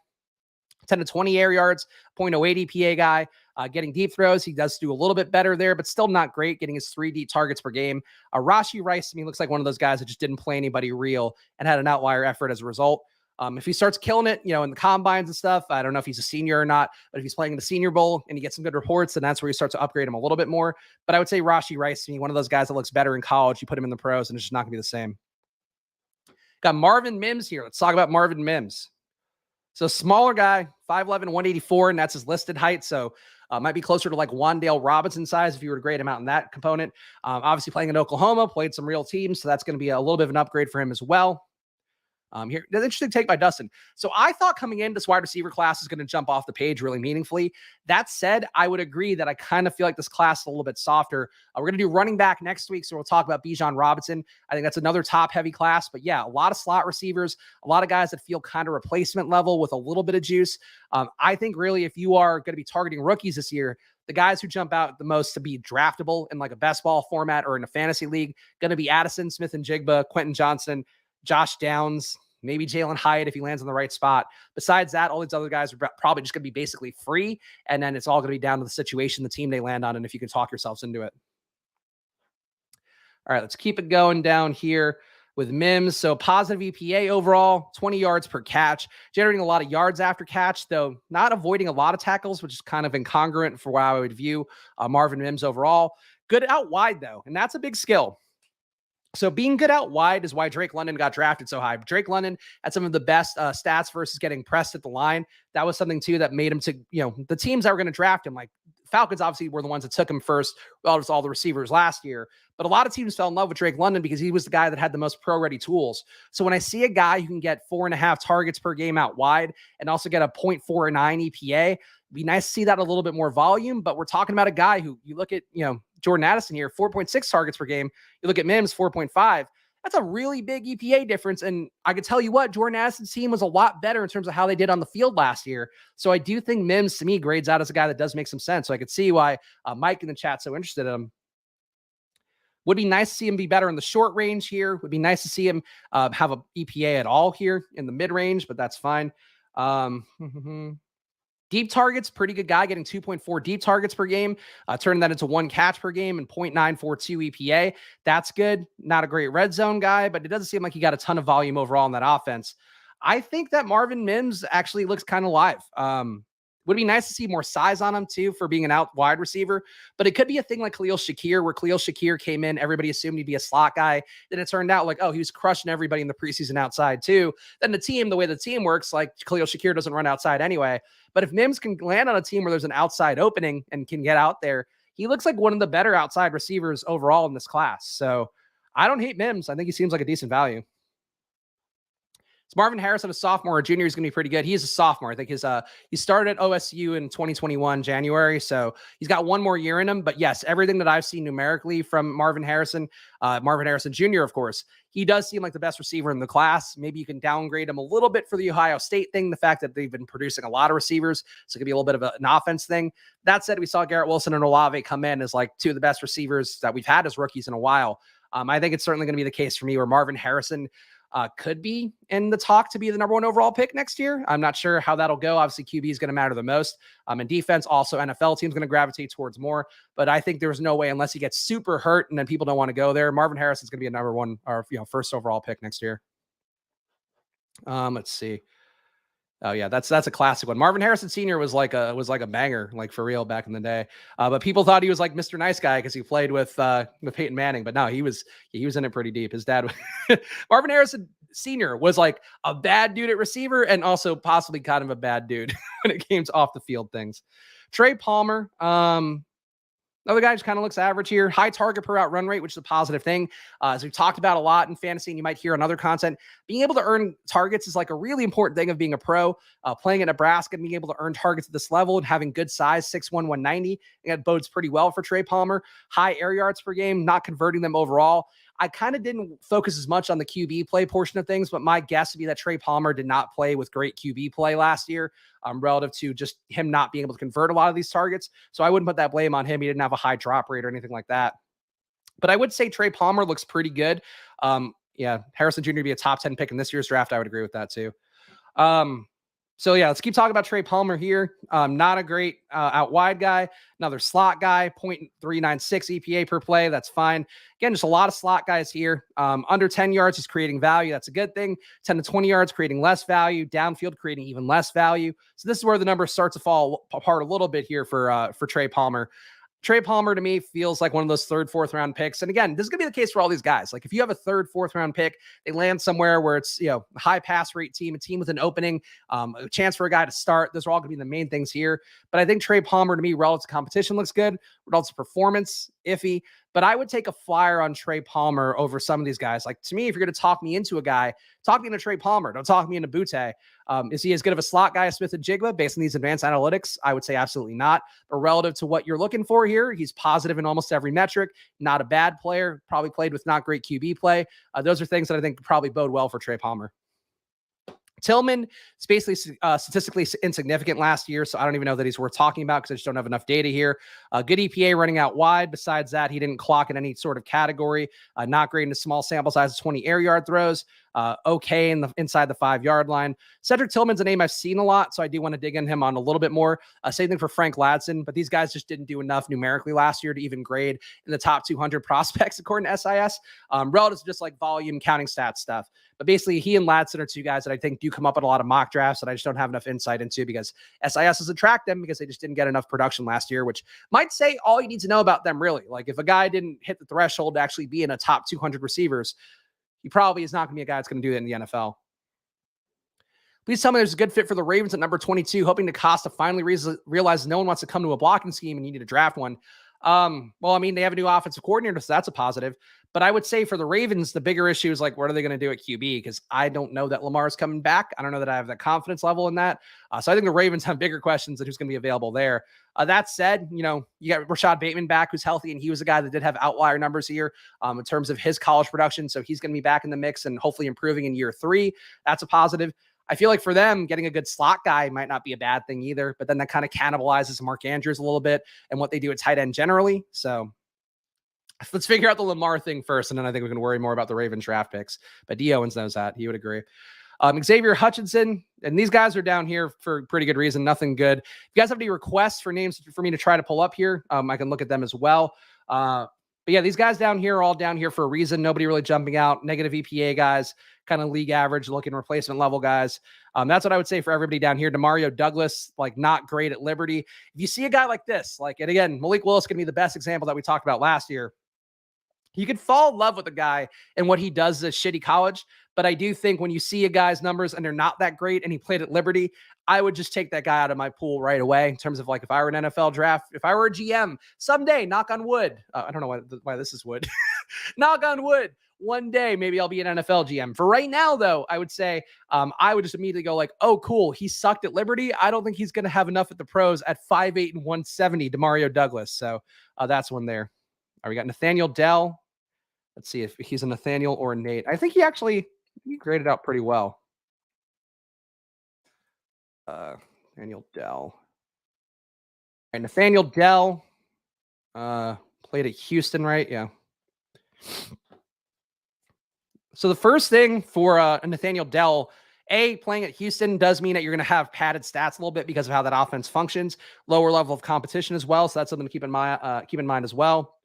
10 to 20 air yards, 0.08 EPA guy. Getting deep throws, he does do a little bit better there, but still not great, getting his 3 deep targets per game. Rashee Rice, to me, looks like one of those guys that just didn't play anybody real and had an outlier effort as a result. If he starts killing it, in the combines and stuff, I don't know if he's a senior or not, but if he's playing in the Senior Bowl and he gets some good reports, then that's where you start to upgrade him a little bit more. But I would say Rashee Rice, to me, one of those guys that looks better in college. You put him in the pros and it's just not going to be the same. Got Marvin Mims here. Let's talk about Marvin Mims. So smaller guy, 5'11", 184, and that's his listed height. So might be closer to like Wan'Dale Robinson size if you were to grade him out in that component. Obviously playing in Oklahoma, played some real teams, so that's going to be a little bit of an upgrade for him as well. Here, an interesting take by Dustin. So I thought coming in, this wide receiver class is going to jump off the page really meaningfully. That said, I would agree that I kind of feel like this class is a little bit softer. We're going to do running back next week, so we'll talk about Bijan Robinson. I think that's another top-heavy class. But yeah, a lot of slot receivers, a lot of guys that feel kind of replacement level with a little bit of juice. I think really if you are going to be targeting rookies this year, the guys who jump out the most to be draftable in like a best ball format or in a fantasy league, going to be Addison, Smith-Njigba, Quentin Johnston, Josh Downs, maybe Jalin Hyatt if he lands in the right spot. Besides that, all these other guys are probably just going to be basically free, and then it's all going to be down to the situation, the team they land on, and if you can talk yourselves into it. All right, let's keep it going down here with Mims. So positive EPA overall, 20 yards per catch, generating a lot of yards after catch, though not avoiding a lot of tackles, which is kind of incongruent for how I would view Marvin Mims overall. Good out wide, though, and that's a big skill. So being good out wide is why Drake London got drafted so high. Drake London had some of the best stats versus getting pressed at the line. That was something, too, that made him to, the teams that were going to draft him, like Falcons obviously were the ones that took him first, well, as all the receivers last year. But a lot of teams fell in love with Drake London because he was the guy that had the most pro-ready tools. So when I see a guy who can get 4.5 targets per game out wide and also get a 0.49 EPA, it'd be nice to see that a little bit more volume. But we're talking about a guy who, you look at, Jordan Addison here, 4.6 targets per game. You look at Mims, 4.5. That's a really big EPA difference. And I can tell you what, Jordan Addison's team was a lot better in terms of how they did on the field last year. So I do think Mims, to me, grades out as a guy that does make some sense. So I could see why Mike in the chat's so interested in him. Would be nice to see him be better in the short range here. Would be nice to see him have a EPA at all here in the mid range, but that's fine. Deep targets, pretty good guy, getting 2.4 deep targets per game, turning that into 1 catch per game and 0.942 EPA. That's good. Not a great red zone guy, but it doesn't seem like he got a ton of volume overall in that offense. I think that Marvin Mims actually looks kind of live. Would be nice to see more size on him too for being an out wide receiver, but it could be a thing like Khalil Shakir, where Khalil Shakir came in, everybody assumed he'd be a slot guy. Then it turned out like, oh, he was crushing everybody in the preseason outside too. Then the way the team works, like Khalil Shakir doesn't run outside anyway. But if Mims can land on a team where there's an outside opening and can get out there, he looks like one of the better outside receivers overall in this class. So I don't hate Mims. I think he seems like a decent value. Is Marvin Harrison a sophomore or junior? He's going to be pretty good. He is a sophomore. I think he started at OSU in 2021, January. So he's got one more year in him. But yes, everything that I've seen numerically from Marvin Harrison Jr., of course, he does seem like the best receiver in the class. Maybe you can downgrade him a little bit for the Ohio State thing, the fact that they've been producing a lot of receivers. So it could be a little bit of an offense thing. That said, we saw Garrett Wilson and Olave come in as like two of the best receivers that we've had as rookies in a while. I think it's certainly going to be the case for me where Marvin Harrison could be in the talk to be the number 1 overall pick next year. I'm not sure how that'll go. Obviously, QB is going to matter the most. And defense, also NFL teams going to gravitate towards more. But I think there's no way, unless he gets super hurt and then people don't want to go there, Marvin Harrison's going to be a number 1 or first overall pick next year. Let's see. Oh yeah, that's a classic one. Marvin Harrison Sr. was like a banger, like for real back in the day. But people thought he was like Mr. Nice Guy because he played with Peyton Manning. But no, he was in it pretty deep. His dad, Marvin Harrison Sr. was like a bad dude at receiver and also possibly kind of a bad dude when it came to off the field things. Trey Palmer, another guy just kind of looks average here. High target per out run rate, which is a positive thing. As we've talked about a lot in fantasy, and you might hear on other content, being able to earn targets is like a really important thing of being a pro. Playing at Nebraska and being able to earn targets at this level and having good size, 6'1", 190, that bodes pretty well for Trey Palmer. High air yards per game, not converting them overall. I kind of didn't focus as much on the QB play portion of things, but my guess would be that Trey Palmer did not play with great QB play last year, relative to just him not being able to convert a lot of these targets. So I wouldn't put that blame on him. He didn't have a high drop rate or anything like that. But I would say Trey Palmer looks pretty good. Yeah, Harrison Jr. to be a top 10 pick in this year's draft. I would agree with that too. So yeah, let's keep talking about Trey Palmer here. Not a great out wide guy. Another slot guy, 0.396 EPA per play. That's fine. Again, just a lot of slot guys here. Under 10 yards, he's creating value. That's a good thing. 10 to 20 yards, creating less value. Downfield, creating even less value. So this is where the numbers start to fall apart a little bit here for Trey Palmer. Trey Palmer to me feels like one of those third, fourth round picks. And again, this is going to be the case for all these guys. Like if you have a third, fourth round pick, they land somewhere where it's, a high pass rate team, a team with an opening, a chance for a guy to start. Those are all going to be the main things here. But I think Trey Palmer to me, relative to competition, looks good. Relative to performance, iffy. But I would take a flyer on Trey Palmer over some of these guys. Like to me, if you're going to talk me into a guy, talk me into Trey Palmer. Don't talk me into Boutte. Is he as good of a slot guy as Smith-Njigba based on these advanced analytics? I would say absolutely not. But relative to what you're looking for here, he's positive in almost every metric. Not a bad player. Probably played with not great QB play. Those are things that I think probably bode well for Trey Palmer. Tillman is basically statistically insignificant last year, so I don't even know that he's worth talking about because I just don't have enough data here. Good EPA running out wide. Besides that, he didn't clock in any sort of category. Not great in a small sample size of 20 air yard throws. Okay inside the 5-yard line. Cedric Tillman's a name I've seen a lot, so I do want to dig in him on a little bit more. Same thing for Frank Ladson, but these guys just didn't do enough numerically last year to even grade in the top 200 prospects according to SIS. Relative to just like volume counting stats stuff. But basically, he and Ladson are two guys that I think do come up in a lot of mock drafts that I just don't have enough insight into because SIS has tracked them because they just didn't get enough production last year, which might say all you need to know about them, really. Like if a guy didn't hit the threshold to actually be in a top 200 receivers, he probably is not going to be a guy that's going to do that in the NFL. Please tell me there's a good fit for the Ravens at number 22, hoping DaCosta finally realizes no one wants to come to a blocking scheme and you need to draft one. Well, I mean, they have a new offensive coordinator, so that's a positive. But I would say for the Ravens, the bigger issue is like, what are they going to do at QB? Because I don't know that Lamar's coming back. I don't know that I have that confidence level in that. So I think the Ravens have bigger questions than who's going to be available there. That said, you got Rashad Bateman back, who's healthy, and he was a guy that did have outlier numbers here in terms of his college production. So he's going to be back in the mix and hopefully improving in year 3. That's a positive. I feel like for them, getting a good slot guy might not be a bad thing either, but then that kind of cannibalizes Mark Andrews a little bit and what they do at tight end generally. So let's figure out the Lamar thing first, and then I think we can worry more about the Ravens draft picks. But D. Owens knows that. He would agree. Xavier Hutchinson, and these guys are down here for pretty good reason. Nothing good. If you guys have any requests for names for me to try to pull up here, I can look at them as well. But yeah, these guys down here are all down here for a reason. Nobody really jumping out. Negative EPA guys, kind of league average looking replacement level guys. That's what I would say for everybody down here. Demario Douglas, like not great at Liberty. If you see a guy like this, and again, Malik Willis going to be the best example that we talked about last year. You could fall in love with a guy and what he does at shitty college. But I do think when you see a guy's numbers and they're not that great and he played at Liberty, I would just take that guy out of my pool right away in terms of like if I were an NFL draft, if I were a GM someday, knock on wood. I don't know why this is wood. Knock on wood. One day, maybe I'll be an NFL GM. For right now, though, I would say I would just immediately go like, oh, cool. He sucked at Liberty. I don't think he's going to have enough at the pros at 5'8" and 170, Demario Douglas. So that's one there. All right, we got Nathaniel Dell. Let's see if he's a Nathaniel or a Nate. I think he graded out pretty well. Nathaniel Dell. All right, Nathaniel Dell played at Houston, right? Yeah. So the first thing for Nathaniel Dell, playing at Houston does mean that you're going to have padded stats a little bit because of how that offense functions. Lower level of competition as well, so that's something to keep in mind as well.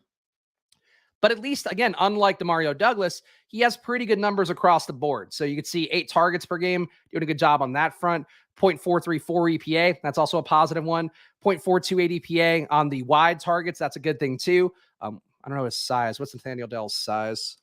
But at least, again, unlike Demario Douglas, he has pretty good numbers across the board. So you can see 8 targets per game, doing a good job on that front. 0.434 EPA, that's also a positive one. 0.428 EPA on the wide targets, that's a good thing too. I don't know his size. What's Nathaniel Dell's size?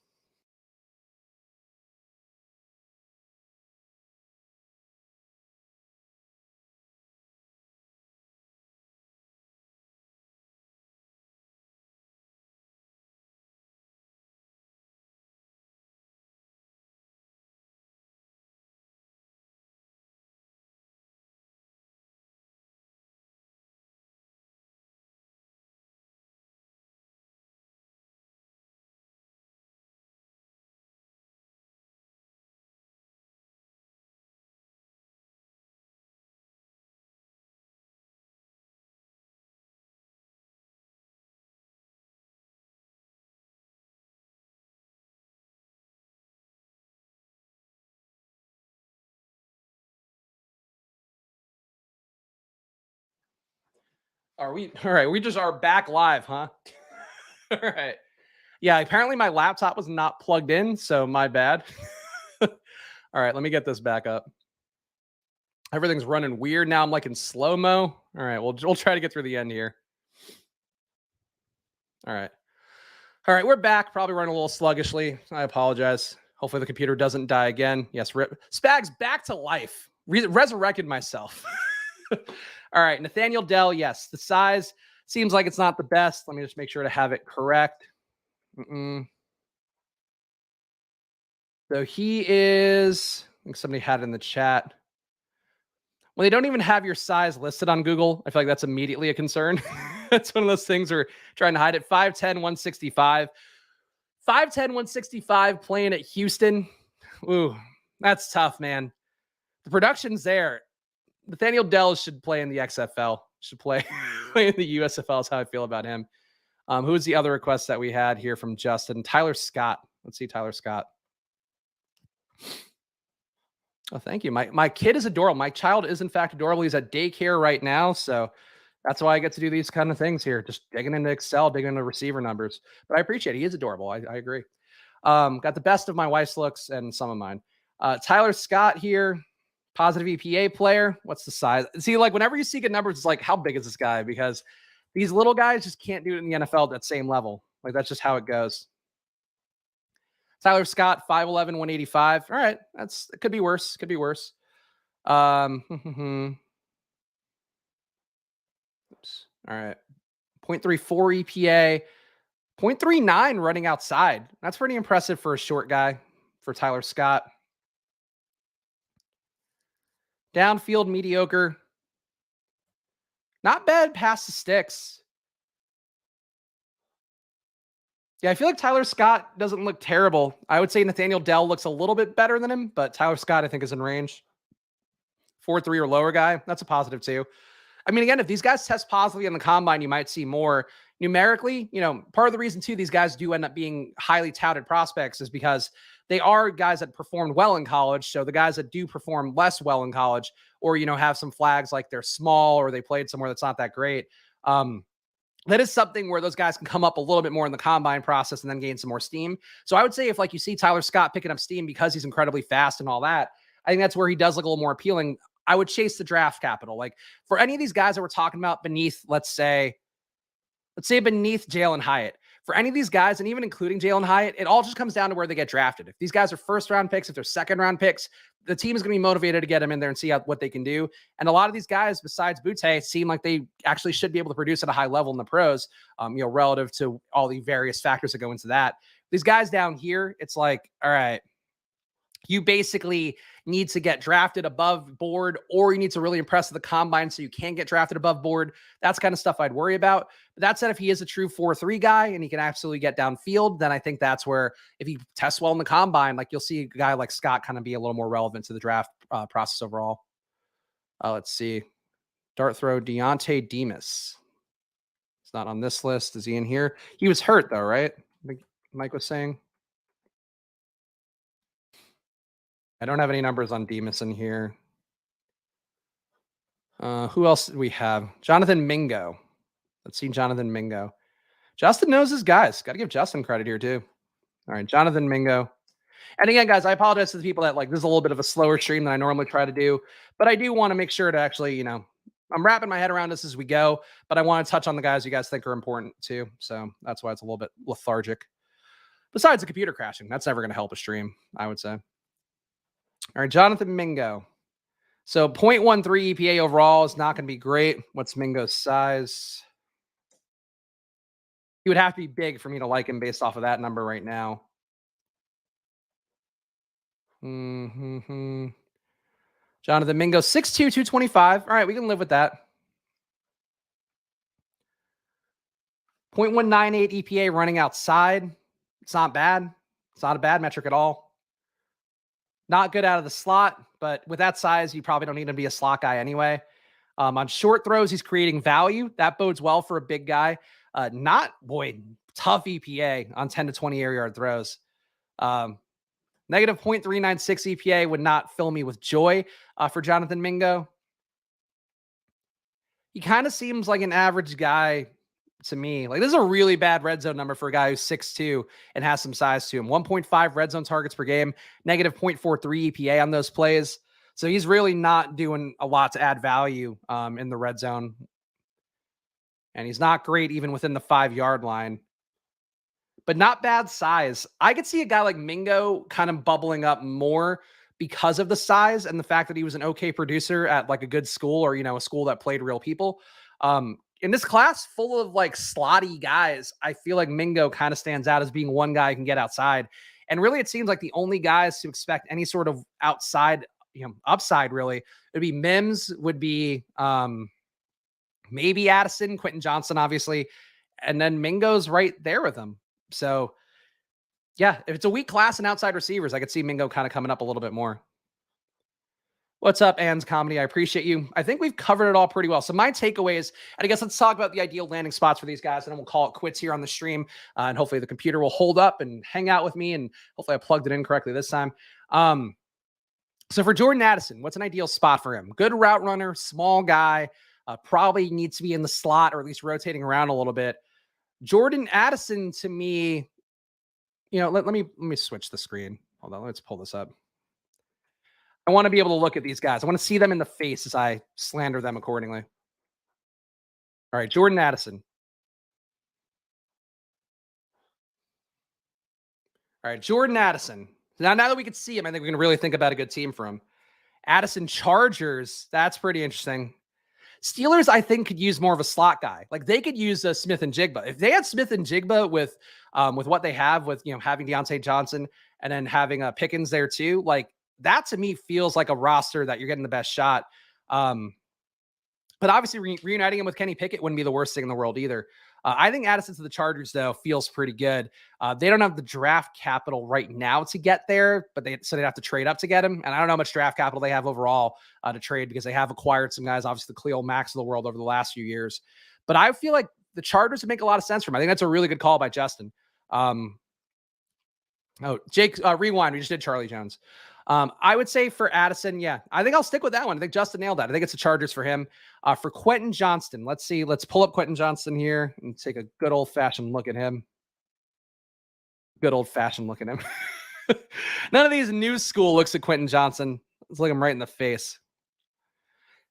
Are we all right? We just are back live, huh? All right. Yeah, apparently my laptop was not plugged in, so my bad. All right, let me get this back up. Everything's running weird now. I'm like in slow-mo. All right, we'll try to get through the end here. All right. All right, we're back. Probably running a little sluggishly. I apologize. Hopefully the computer doesn't die again. Yes, Spags back to life. Resurrected myself. All right, Nathaniel Dell. Yes, the size seems like it's not the best. Let me just make sure to have it correct. So he is, I think somebody had it in the chat. When they don't even have your size listed on Google, I feel like that's immediately a concern. That's one of those things we're trying to hide it. 5'10", 165. 5'10", 165 playing at Houston. Ooh, that's tough, man. The production's there. Nathaniel Dell should play in the XFL. Should play in the USFL is how I feel about him. Who is the other request that we had here from Justin? Tyler Scott. Let's see Tyler Scott. Oh, thank you. My kid is adorable. My child is, in fact, adorable. He's at daycare right now. So that's why I get to do these kind of things here. Just digging into Excel, digging into receiver numbers. But I appreciate it. He is adorable. I agree. Got the best of my wife's looks and some of mine. Tyler Scott here. Positive EPA player. What's the size? See, like whenever you see good numbers, it's like, how big is this guy? Because these little guys just can't do it in the NFL at that same level. Like that's just how it goes. Tyler Scott, 5'11", 185. All right. It could be worse. Could be worse. Oops. All right. 0.34 EPA. 0.39 running outside. That's pretty impressive for a short guy for Tyler Scott. Downfield, mediocre. Not bad past the sticks. Yeah, I feel like Tyler Scott doesn't look terrible. I would say Nathaniel Dell looks a little bit better than him, but Tyler Scott, I think, is in range. 4.3 or lower guy. That's a positive too. I mean, again, if these guys test positively on the combine, you might see more. Numerically, part of the reason too these guys do end up being highly touted prospects is because they are guys that performed well in college. So the guys that do perform less well in college, or have some flags like they're small or they played somewhere that's not that great. That is something where those guys can come up a little bit more in the combine process and then gain some more steam. So I would say if like you see Tyler Scott picking up steam because he's incredibly fast and all that, I think that's where he does look a little more appealing. I would chase the draft capital. Like for any of these guys that we're talking about beneath, let's say beneath Jalin Hyatt, for any of these guys, and even including Jalin Hyatt, it all just comes down to where they get drafted. If these guys are first round picks, if they're second round picks, the team is going to be motivated to get them in there and see what they can do. And a lot of these guys, besides Boutte, seem like they actually should be able to produce at a high level in the pros, relative to all the various factors that go into that. These guys down here, it's like, all right, you basically need to get drafted above board, or you need to really impress at the combine so you can get drafted above board. That's kind of stuff I'd worry about. But that said, if he is a true 4.3 guy and he can absolutely get downfield, then I think that's where if he tests well in the combine, like you'll see a guy like Scott kind of be a little more relevant to the draft process overall. Let's see. Dart throw, Deontay Demas. It's not on this list. Is he in here? He was hurt though, right? I think Mike was saying. I don't have any numbers on Demas in here. Who else do we have? Jonathan Mingo. Let's see Jonathan Mingo. Justin knows his guys. Got to give Justin credit here too. All right, Jonathan Mingo. And again, guys, I apologize to the people that like this is a little bit of a slower stream than I normally try to do, but I do want to make sure to actually, I'm wrapping my head around this as we go, but I want to touch on the guys you guys think are important too. So that's why it's a little bit lethargic. Besides the computer crashing, that's never going to help a stream, I would say. All right, Jonathan Mingo. So 0.13 EPA overall is not going to be great. What's Mingo's size? He would have to be big for me to like him based off of that number right now. Jonathan Mingo, 6'2", 225. All right, we can live with that. 0.198 EPA running outside. It's not bad. It's not a bad metric at all. Not good out of the slot, but with that size, you probably don't need him to be a slot guy anyway. On short throws, he's creating value. That bodes well for a big guy. Tough EPA on 10 to 20 air yard throws. Negative 0.396 EPA would not fill me with joy for Jonathan Mingo. He kind of seems like an average guy to me. Like, this is a really bad red zone number for a guy who's 6'2" and has some size to him. 1.5 red zone targets per game, negative 0.43 EPA on those plays. So he's really not doing a lot to add value in the red zone. And he's not great even within the 5-yard line. But not bad size. I could see a guy like Mingo kind of bubbling up more because of the size and the fact that he was an okay producer at like a good school or, a school that played real people. In this class full of like slotty guys, I feel like Mingo kind of stands out as being one guy who can get outside. And really, it seems like the only guys to expect any sort of outside, upside really would be Mims, would be maybe Addison, Quentin Johnston, obviously. And then Mingo's right there with him. So yeah, if it's a weak class and outside receivers, I could see Mingo kind of coming up a little bit more. What's up, Ann's Comedy? I appreciate you. I think we've covered it all pretty well. So my takeaways, and I guess let's talk about the ideal landing spots for these guys, and then we'll call it quits here on the stream. And hopefully the computer will hold up and hang out with me, and hopefully I plugged it in correctly this time. So for Jordan Addison, what's an ideal spot for him? Good route runner, small guy, probably needs to be in the slot or at least rotating around a little bit. Jordan Addison, to me, let me switch the screen. Hold on, let's pull this up. I want to be able to look at these guys. I want to see them in the face as I slander them accordingly. All right, Jordan Addison. All right, Jordan Addison. Now that we can see him, I think we can really think about a good team for him. Addison Chargers, that's pretty interesting. Steelers, I think, could use more of a slot guy. Like, they could use a Smith-Njigba. If they had Smith-Njigba with what they have with, having Deontay Johnson and then having Pickens there too, like, that to me feels like a roster that you're getting the best shot. But obviously reuniting him with Kenny Pickett wouldn't be the worst thing in the world either. I think Addison to the Chargers, though, feels pretty good. They don't have the draft capital right now to get there, but they'd have to trade up to get him. And I don't know how much draft capital they have overall to trade, because they have acquired some guys, obviously the Khalil Macks of the world over the last few years. But I feel like the Chargers would make a lot of sense for him. I think that's a really good call by Justin. Jake, rewind. We just did Charlie Jones. I would say for Addison, yeah, I think I'll stick with that one. I think Justin nailed that. I think it's the Chargers for him. For Quentin Johnston, let's see. Let's pull up Quentin Johnston here and take a good old-fashioned look at him. Good old-fashioned look at him. None of these new school looks at Quentin Johnston. Let's look him right in the face.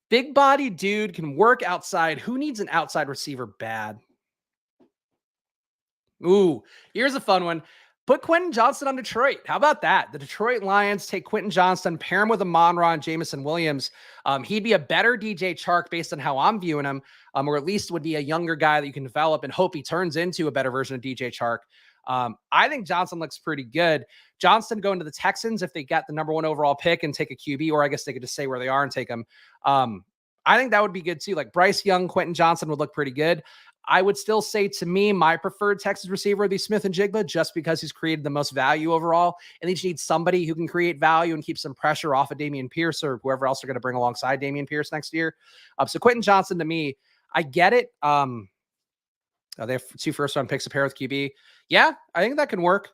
Big body dude, can work outside. Who needs an outside receiver bad? Ooh, here's a fun one. Put Quentin Johnston on Detroit. How about that? The Detroit Lions take Quentin Johnston, pair him with Amon-Ra and Jameson Williams. He'd be a better DJ Chark based on how I'm viewing him, or at least would be a younger guy that you can develop and hope he turns into a better version of DJ Chark. I think Johnston looks pretty good. Johnston going to the Texans if they get the number 1 overall pick and take a QB, or I guess they could just stay where they are and take him. I think that would be good too. Like Bryce Young, Quentin Johnston would look pretty good. I would still say, to me, my preferred Texas receiver would be Smith-Njigba, just because he's created the most value overall. And they just need somebody who can create value and keep some pressure off of Dameon Pierce or whoever else they're going to bring alongside Dameon Pierce next year. So Quentin Johnston, to me, I get it. They have 2 first-round picks to pair with QB. Yeah, I think that can work.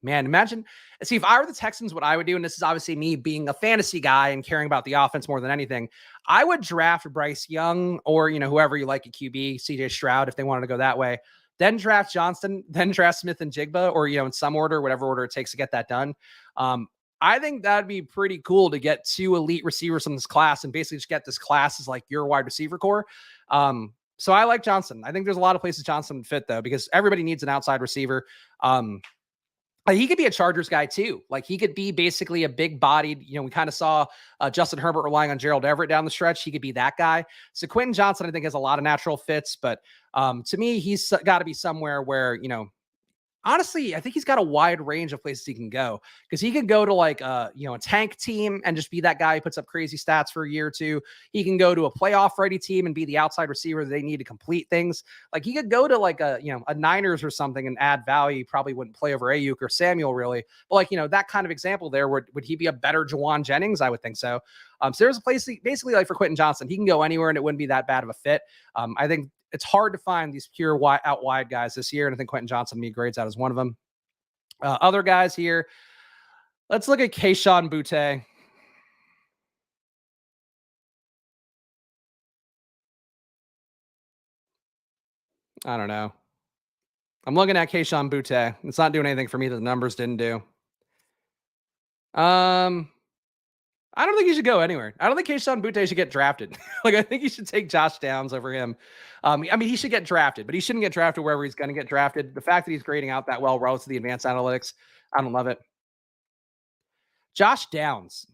Man, imagine. See, if I were the Texans, what I would do, and this is obviously me being a fantasy guy and caring about the offense more than anything, I would draft Bryce Young or, whoever you like at QB, CJ Stroud, if they wanted to go that way. then draft Johnston, then draft Smith-Njigba, or, in some order, whatever order it takes to get that done. I think that'd be pretty cool to get 2 elite receivers from this class and basically just get this class as like your wide receiver core. So I like Johnston. I think there's a lot of places Johnston would fit though, because everybody needs an outside receiver. He could be a Chargers guy too. Like he could be basically a big bodied, we kind of saw Justin Herbert relying on Gerald Everett down the stretch. He could be that guy. So Quentin Johnston, I think, has a lot of natural fits, but to me, he's got to be somewhere where, honestly, I think he's got a wide range of places he can go, because he could go to like a tank team and just be that guy who puts up crazy stats for a year or two. He can go to a playoff ready team and be the outside receiver that they need to complete things. Like he could go to like a Niners or something and add value. He probably wouldn't play over Ayuk or Samuel really, but like, that kind of example there, would he be a better Jawan Jennings? I would think so. So there's a place basically like for Quentin Johnston, he can go anywhere and it wouldn't be that bad of a fit. I think it's hard to find these pure out wide guys this year, and I think Quentin Johnston grades out as one of them. Other guys here, let's look at Kayshon Boutte. I don't know. I'm looking at Kayshon Boutte. It's not doing anything for me that the numbers didn't do. I don't think he should go anywhere. I don't think Kayshon Boutte should get drafted. Like, I think he should take Josh Downs over him. He should get drafted, but he shouldn't get drafted wherever he's going to get drafted. The fact that he's grading out that well relative to the advanced analytics, I don't love it. Josh Downs.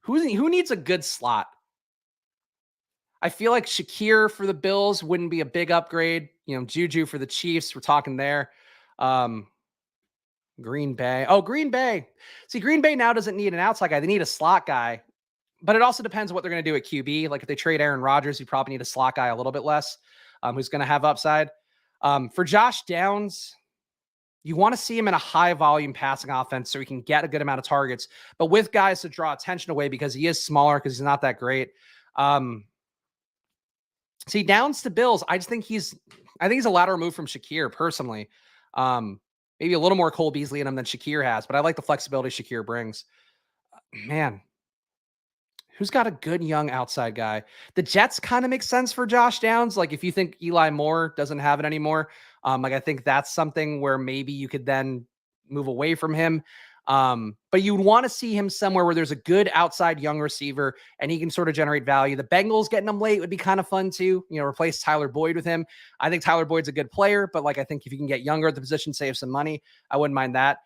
Who needs a good slot? I feel like Shakir for the Bills wouldn't be a big upgrade. Juju for the Chiefs, we're talking there. Green Bay. Oh, Green Bay. See, Green Bay now doesn't need an outside guy. They need a slot guy. But it also depends on what they're going to do at QB. Like if they trade Aaron Rodgers, you probably need a slot guy a little bit less, who's going to have upside. For Josh Downs, you want to see him in a high volume passing offense so he can get a good amount of targets, but with guys to draw attention away because he is smaller, because he's not that great. See, Downs to Bills, I think he's a lateral move from Shakir personally. Maybe a little more Cole Beasley in him than Shakir has, but I like the flexibility Shakir brings. Man, who's got a good young outside guy? The Jets kind of make sense for Josh Downs. Like if you think Eli Moore doesn't have it anymore, I think that's something where maybe you could then move away from him. But you'd want to see him somewhere where there's a good outside young receiver and he can sort of generate value. The Bengals getting him late would be kind of fun too. Replace Tyler Boyd with him. I think Tyler Boyd's a good player, but I think if you can get younger at the position, save some money, I wouldn't mind that.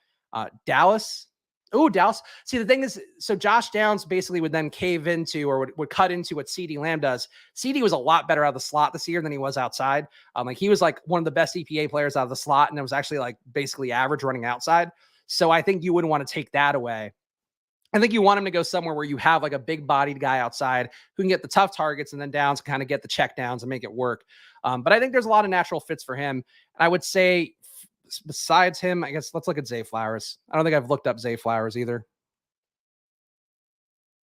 Dallas. Oh, Dallas. See, the thing is, so Josh Downs basically would then cave into or would cut into what CeeDee Lamb does. CeeDee was a lot better out of the slot this year than he was outside. He was like one of the best EPA players out of the slot, and it was actually basically average running outside. So I think you wouldn't want to take that away. I think you want him to go somewhere where you have a big bodied guy outside who can get the tough targets, and then Downs kind of get the check downs and make it work. But I think there's a lot of natural fits for him. And I would say besides him, I guess let's look at Zay Flowers. I don't think I've looked up Zay Flowers either.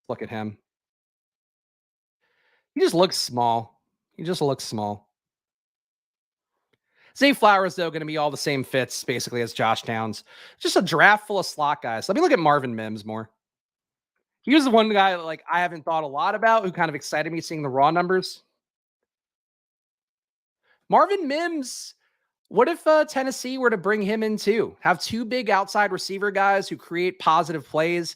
Look at him. He just looks small. Zay Flowers, though, going to be all the same fits, basically, as Josh Downs. Just a draft full of slot guys. Let me look at Marvin Mims more. He was the one guy that, I haven't thought a lot about, who kind of excited me seeing the raw numbers. Marvin Mims, what if Tennessee were to bring him in too? Have 2 big outside receiver guys who create positive plays,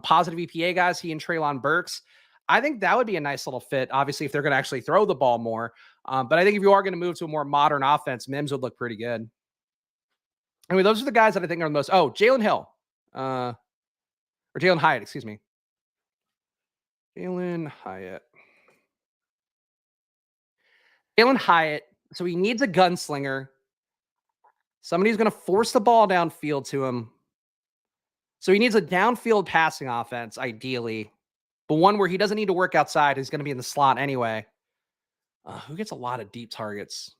positive EPA guys, he and Treylon Burks. I think that would be a nice little fit, obviously, if they're going to actually throw the ball more. But I think if you are going to move to a more modern offense, Mims would look pretty good. Anyway, those are the guys that I think are the most. Oh, Jalin Hyatt, excuse me. Jalin Hyatt. So he needs a gunslinger. Somebody who's going to force the ball downfield to him. So he needs a downfield passing offense, ideally. But one where he doesn't need to work outside. He's going to be in the slot anyway. Who gets a lot of deep targets?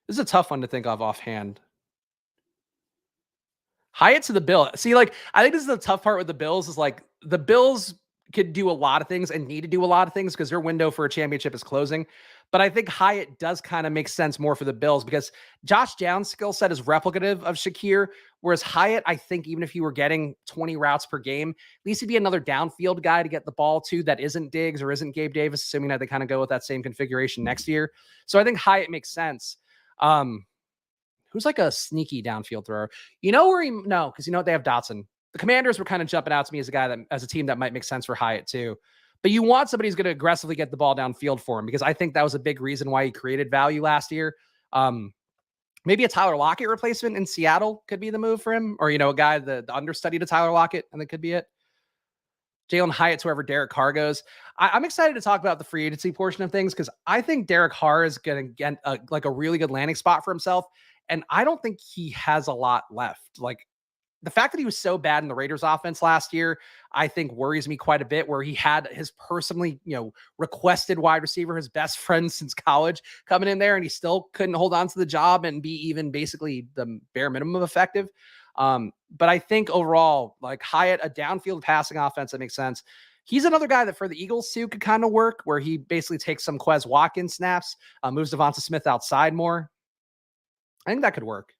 This is a tough one to think of offhand. Hyatt to the Bill. See, I think this is the tough part with the Bills is the Bills could do a lot of things and need to do a lot of things because their window for a championship is closing. But I think Hyatt does kind of make sense more for the Bills because Josh Downs' skill set is replicative of Shakir, whereas Hyatt, I think even if he were getting 20 routes per game, at least he'd be another downfield guy to get the ball to that isn't Diggs or isn't Gabe Davis, assuming that they kind of go with that same configuration next year. So I think Hyatt makes sense. Who's like a sneaky downfield thrower? You know where no, because you know what, they have Dotson. The Commanders were kind of jumping out to me as a guy that, as a team that might make sense for Hyatt too. But you want somebody who's going to aggressively get the ball downfield for him because I think that was a big reason why he created value last year. Maybe a Tyler Lockett replacement in Seattle could be the move for him, or, you know, a guy, the understudy to Tyler Lockett, and that could be it. Jalin Hyatt, whoever Derek Carr goes. I'm excited to talk about the free agency portion of things because I think Derek Carr is going to get like a really good landing spot for himself. And I don't think he has a lot left. Like, the fact that he was so bad in the Raiders offense last year, I think worries me quite a bit, where he had his personally, requested wide receiver, his best friend since college, coming in there, and he still couldn't hold on to the job and be even basically the bare minimum of effective. But I think overall, like Hyatt, a downfield passing offense that makes sense. He's another guy that for the Eagles too could kind of work, where he basically takes some Quez Watkins snaps, moves Devonta Smith outside more. I think that could work.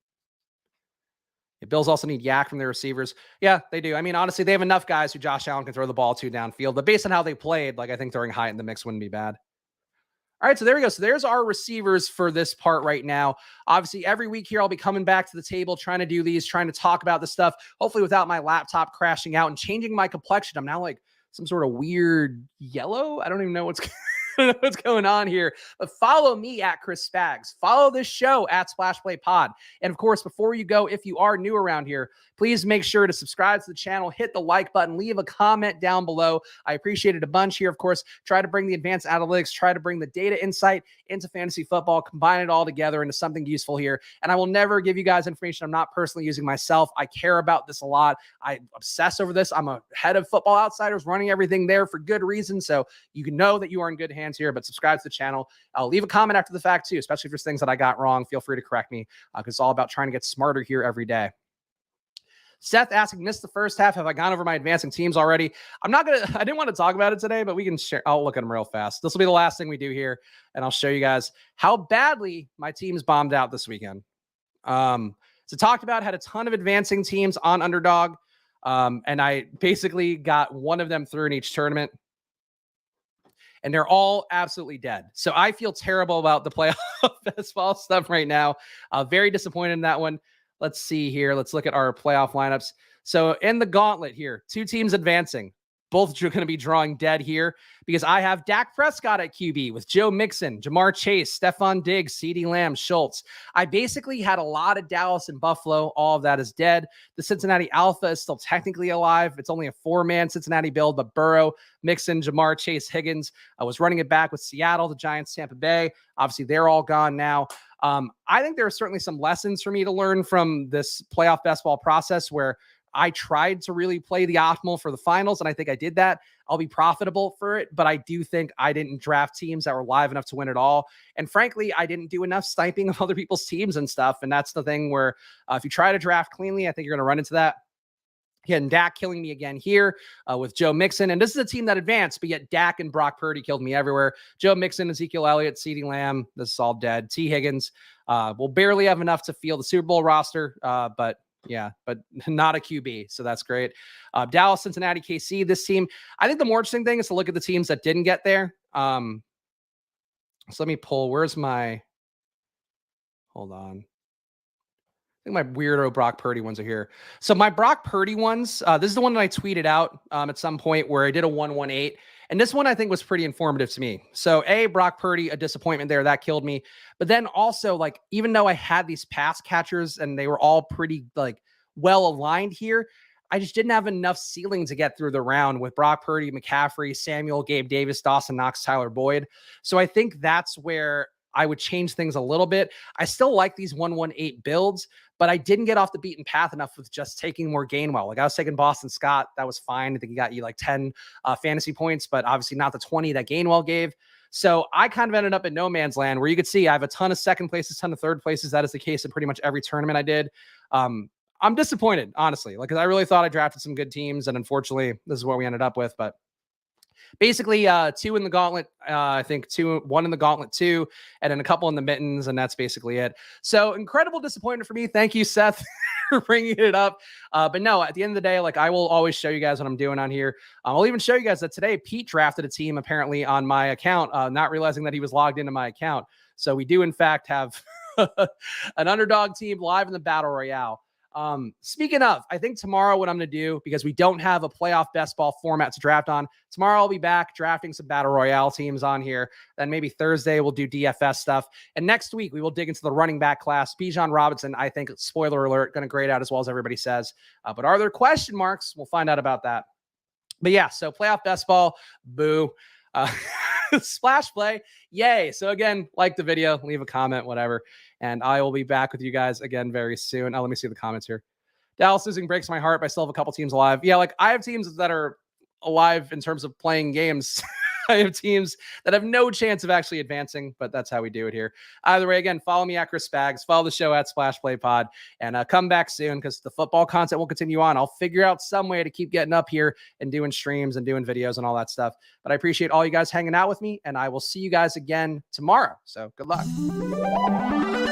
The Bills also need yak from their receivers. Yeah, they do. I mean, honestly, they have enough guys who Josh Allen can throw the ball to downfield. But based on how they played, like, I think throwing Hyatt in the mix wouldn't be bad. All right, so there we go. So there's our receivers for this part right now. Obviously, every week here, I'll be coming back to the table, trying to do these, trying to talk about this stuff, hopefully without my laptop crashing out and changing my complexion. I'm now like some sort of weird yellow. I don't even know what's what's going on here. But follow me at Chris Spags. Follow this show at Splash Play Pod. And of course, before you go, if you are new around here, please make sure to subscribe to the channel, hit the like button, leave a comment down below. I appreciate it a bunch here. Of course, try to bring the advanced analytics, try to bring the data insight into fantasy football, combine it all together into something useful here. And I will never give you guys information I'm not personally using myself. I care about this a lot. I obsess over this. I'm a head of Football Outsiders, running everything there for good reason. So you can know that you are in good hands here, but subscribe to the channel. I'll leave a comment after the fact too, especially if there's things that I got wrong. Feel free to correct me because it's all about trying to get smarter here every day. Seth asking, missed the first half. Have I gone over my advancing teams already? I didn't want to talk about it today, but we can share. I'll look at them real fast. This will be the last thing we do here. And I'll show you guys how badly my teams bombed out this weekend. So talked about, had a ton of advancing teams on Underdog. And I basically got one of them through in each tournament. And they're all absolutely dead. So I feel terrible about the playoff baseball stuff right now. Very disappointed in that one. Let's see here. Let's look at our playoff lineups. So in the gauntlet here, two teams advancing. Both are going to be drawing dead here because I have Dak Prescott at QB with Joe Mixon, Jamar Chase, Stephon Diggs, CeeDee Lamb, Schultz. I basically had a lot of Dallas and Buffalo. All of that is dead. The Cincinnati Alpha is still technically alive. It's only a 4-man Cincinnati build, but Burrow, Mixon, Jamar Chase, Higgins. I was running it back with Seattle, the Giants, Tampa Bay. Obviously, they're all gone now. I think there are certainly some lessons for me to learn from this playoff basketball process where I tried to really play the optimal for the finals, and I think I did that. I'll be profitable for it, but I do think I didn't draft teams that were live enough to win it all. And frankly, I didn't do enough sniping of other people's teams and stuff. And that's the thing where if you try to draft cleanly, I think you're going to run into that. Again, Dak killing me again here with Joe Mixon. And this is a team that advanced, but yet Dak and Brock Purdy killed me everywhere. Joe Mixon, Ezekiel Elliott, CeeDee Lamb, this is all dead. T. Higgins will barely have enough to field the Super Bowl roster, but not a QB. So that's great. Dallas, Cincinnati, KC, this team. I think the more interesting thing is to look at the teams that didn't get there. So let me pull, hold on. I think my weirdo Brock Purdy ones are here. So my Brock Purdy ones, this is the one that I tweeted out at some point where I did a 118. And this one I think was pretty informative to me. So Brock Purdy, a disappointment there. That killed me. But then also, like, even though I had these pass catchers and they were all pretty like well aligned here, I just didn't have enough ceiling to get through the round with Brock Purdy, McCaffrey, Samuel, Gabe Davis, Dawson Knox, Tyler Boyd. So I think that's where I would change things a little bit. I still like these 118 builds, but I didn't get off the beaten path enough with just taking more Gainwell. Like I was taking Boston Scott. That was fine. I think he got you like 10 fantasy points, but obviously not the 20 that Gainwell gave. So I kind of ended up in no man's land where you could see I have a ton of second places, ton of third places. That is the case in pretty much every tournament I did. I'm disappointed, honestly, like, cause I really thought I drafted some good teams and unfortunately this is what we ended up with, but basically 2 in the gauntlet, I think 1 in the gauntlet 2, and then a couple in the mittens, and that's basically it. So incredible disappointment for me. Thank you, Seth, for bringing it up. But no, at the end of the day, like, I will always show you guys what I'm doing on here. I'll even show you guys that today Pete drafted a team apparently on my account, not realizing that he was logged into my account. So we do in fact have an underdog team live in the battle royale. Speaking of, I think tomorrow what I'm going to do, because we don't have a playoff best ball format to draft on, tomorrow I'll be back drafting some battle royale teams on here. Then maybe Thursday we'll do DFS stuff. And next week we will dig into the running back class. Bijan Robinson, I think, spoiler alert, going to grade out as well as everybody says. But are there question marks? We'll find out about that. But yeah, so playoff best ball, boo. Splash play, yay. So again, like the video, leave a comment, whatever, and I will be back with you guys again very soon. Let me see the comments here. Dallas losing breaks my heart, but I still have a couple teams alive. Yeah, like, I have teams that are alive in terms of playing games. I have teams that have no chance of actually advancing, but that's how we do it here. Either way, again, follow me at Chris Spags, follow the show at Splash Play Pod, and come back soon, because the football content will continue on. I'll figure out some way to keep getting up here and doing streams and doing videos and all that stuff. But I appreciate all you guys hanging out with me, and I will see you guys again tomorrow. So good luck.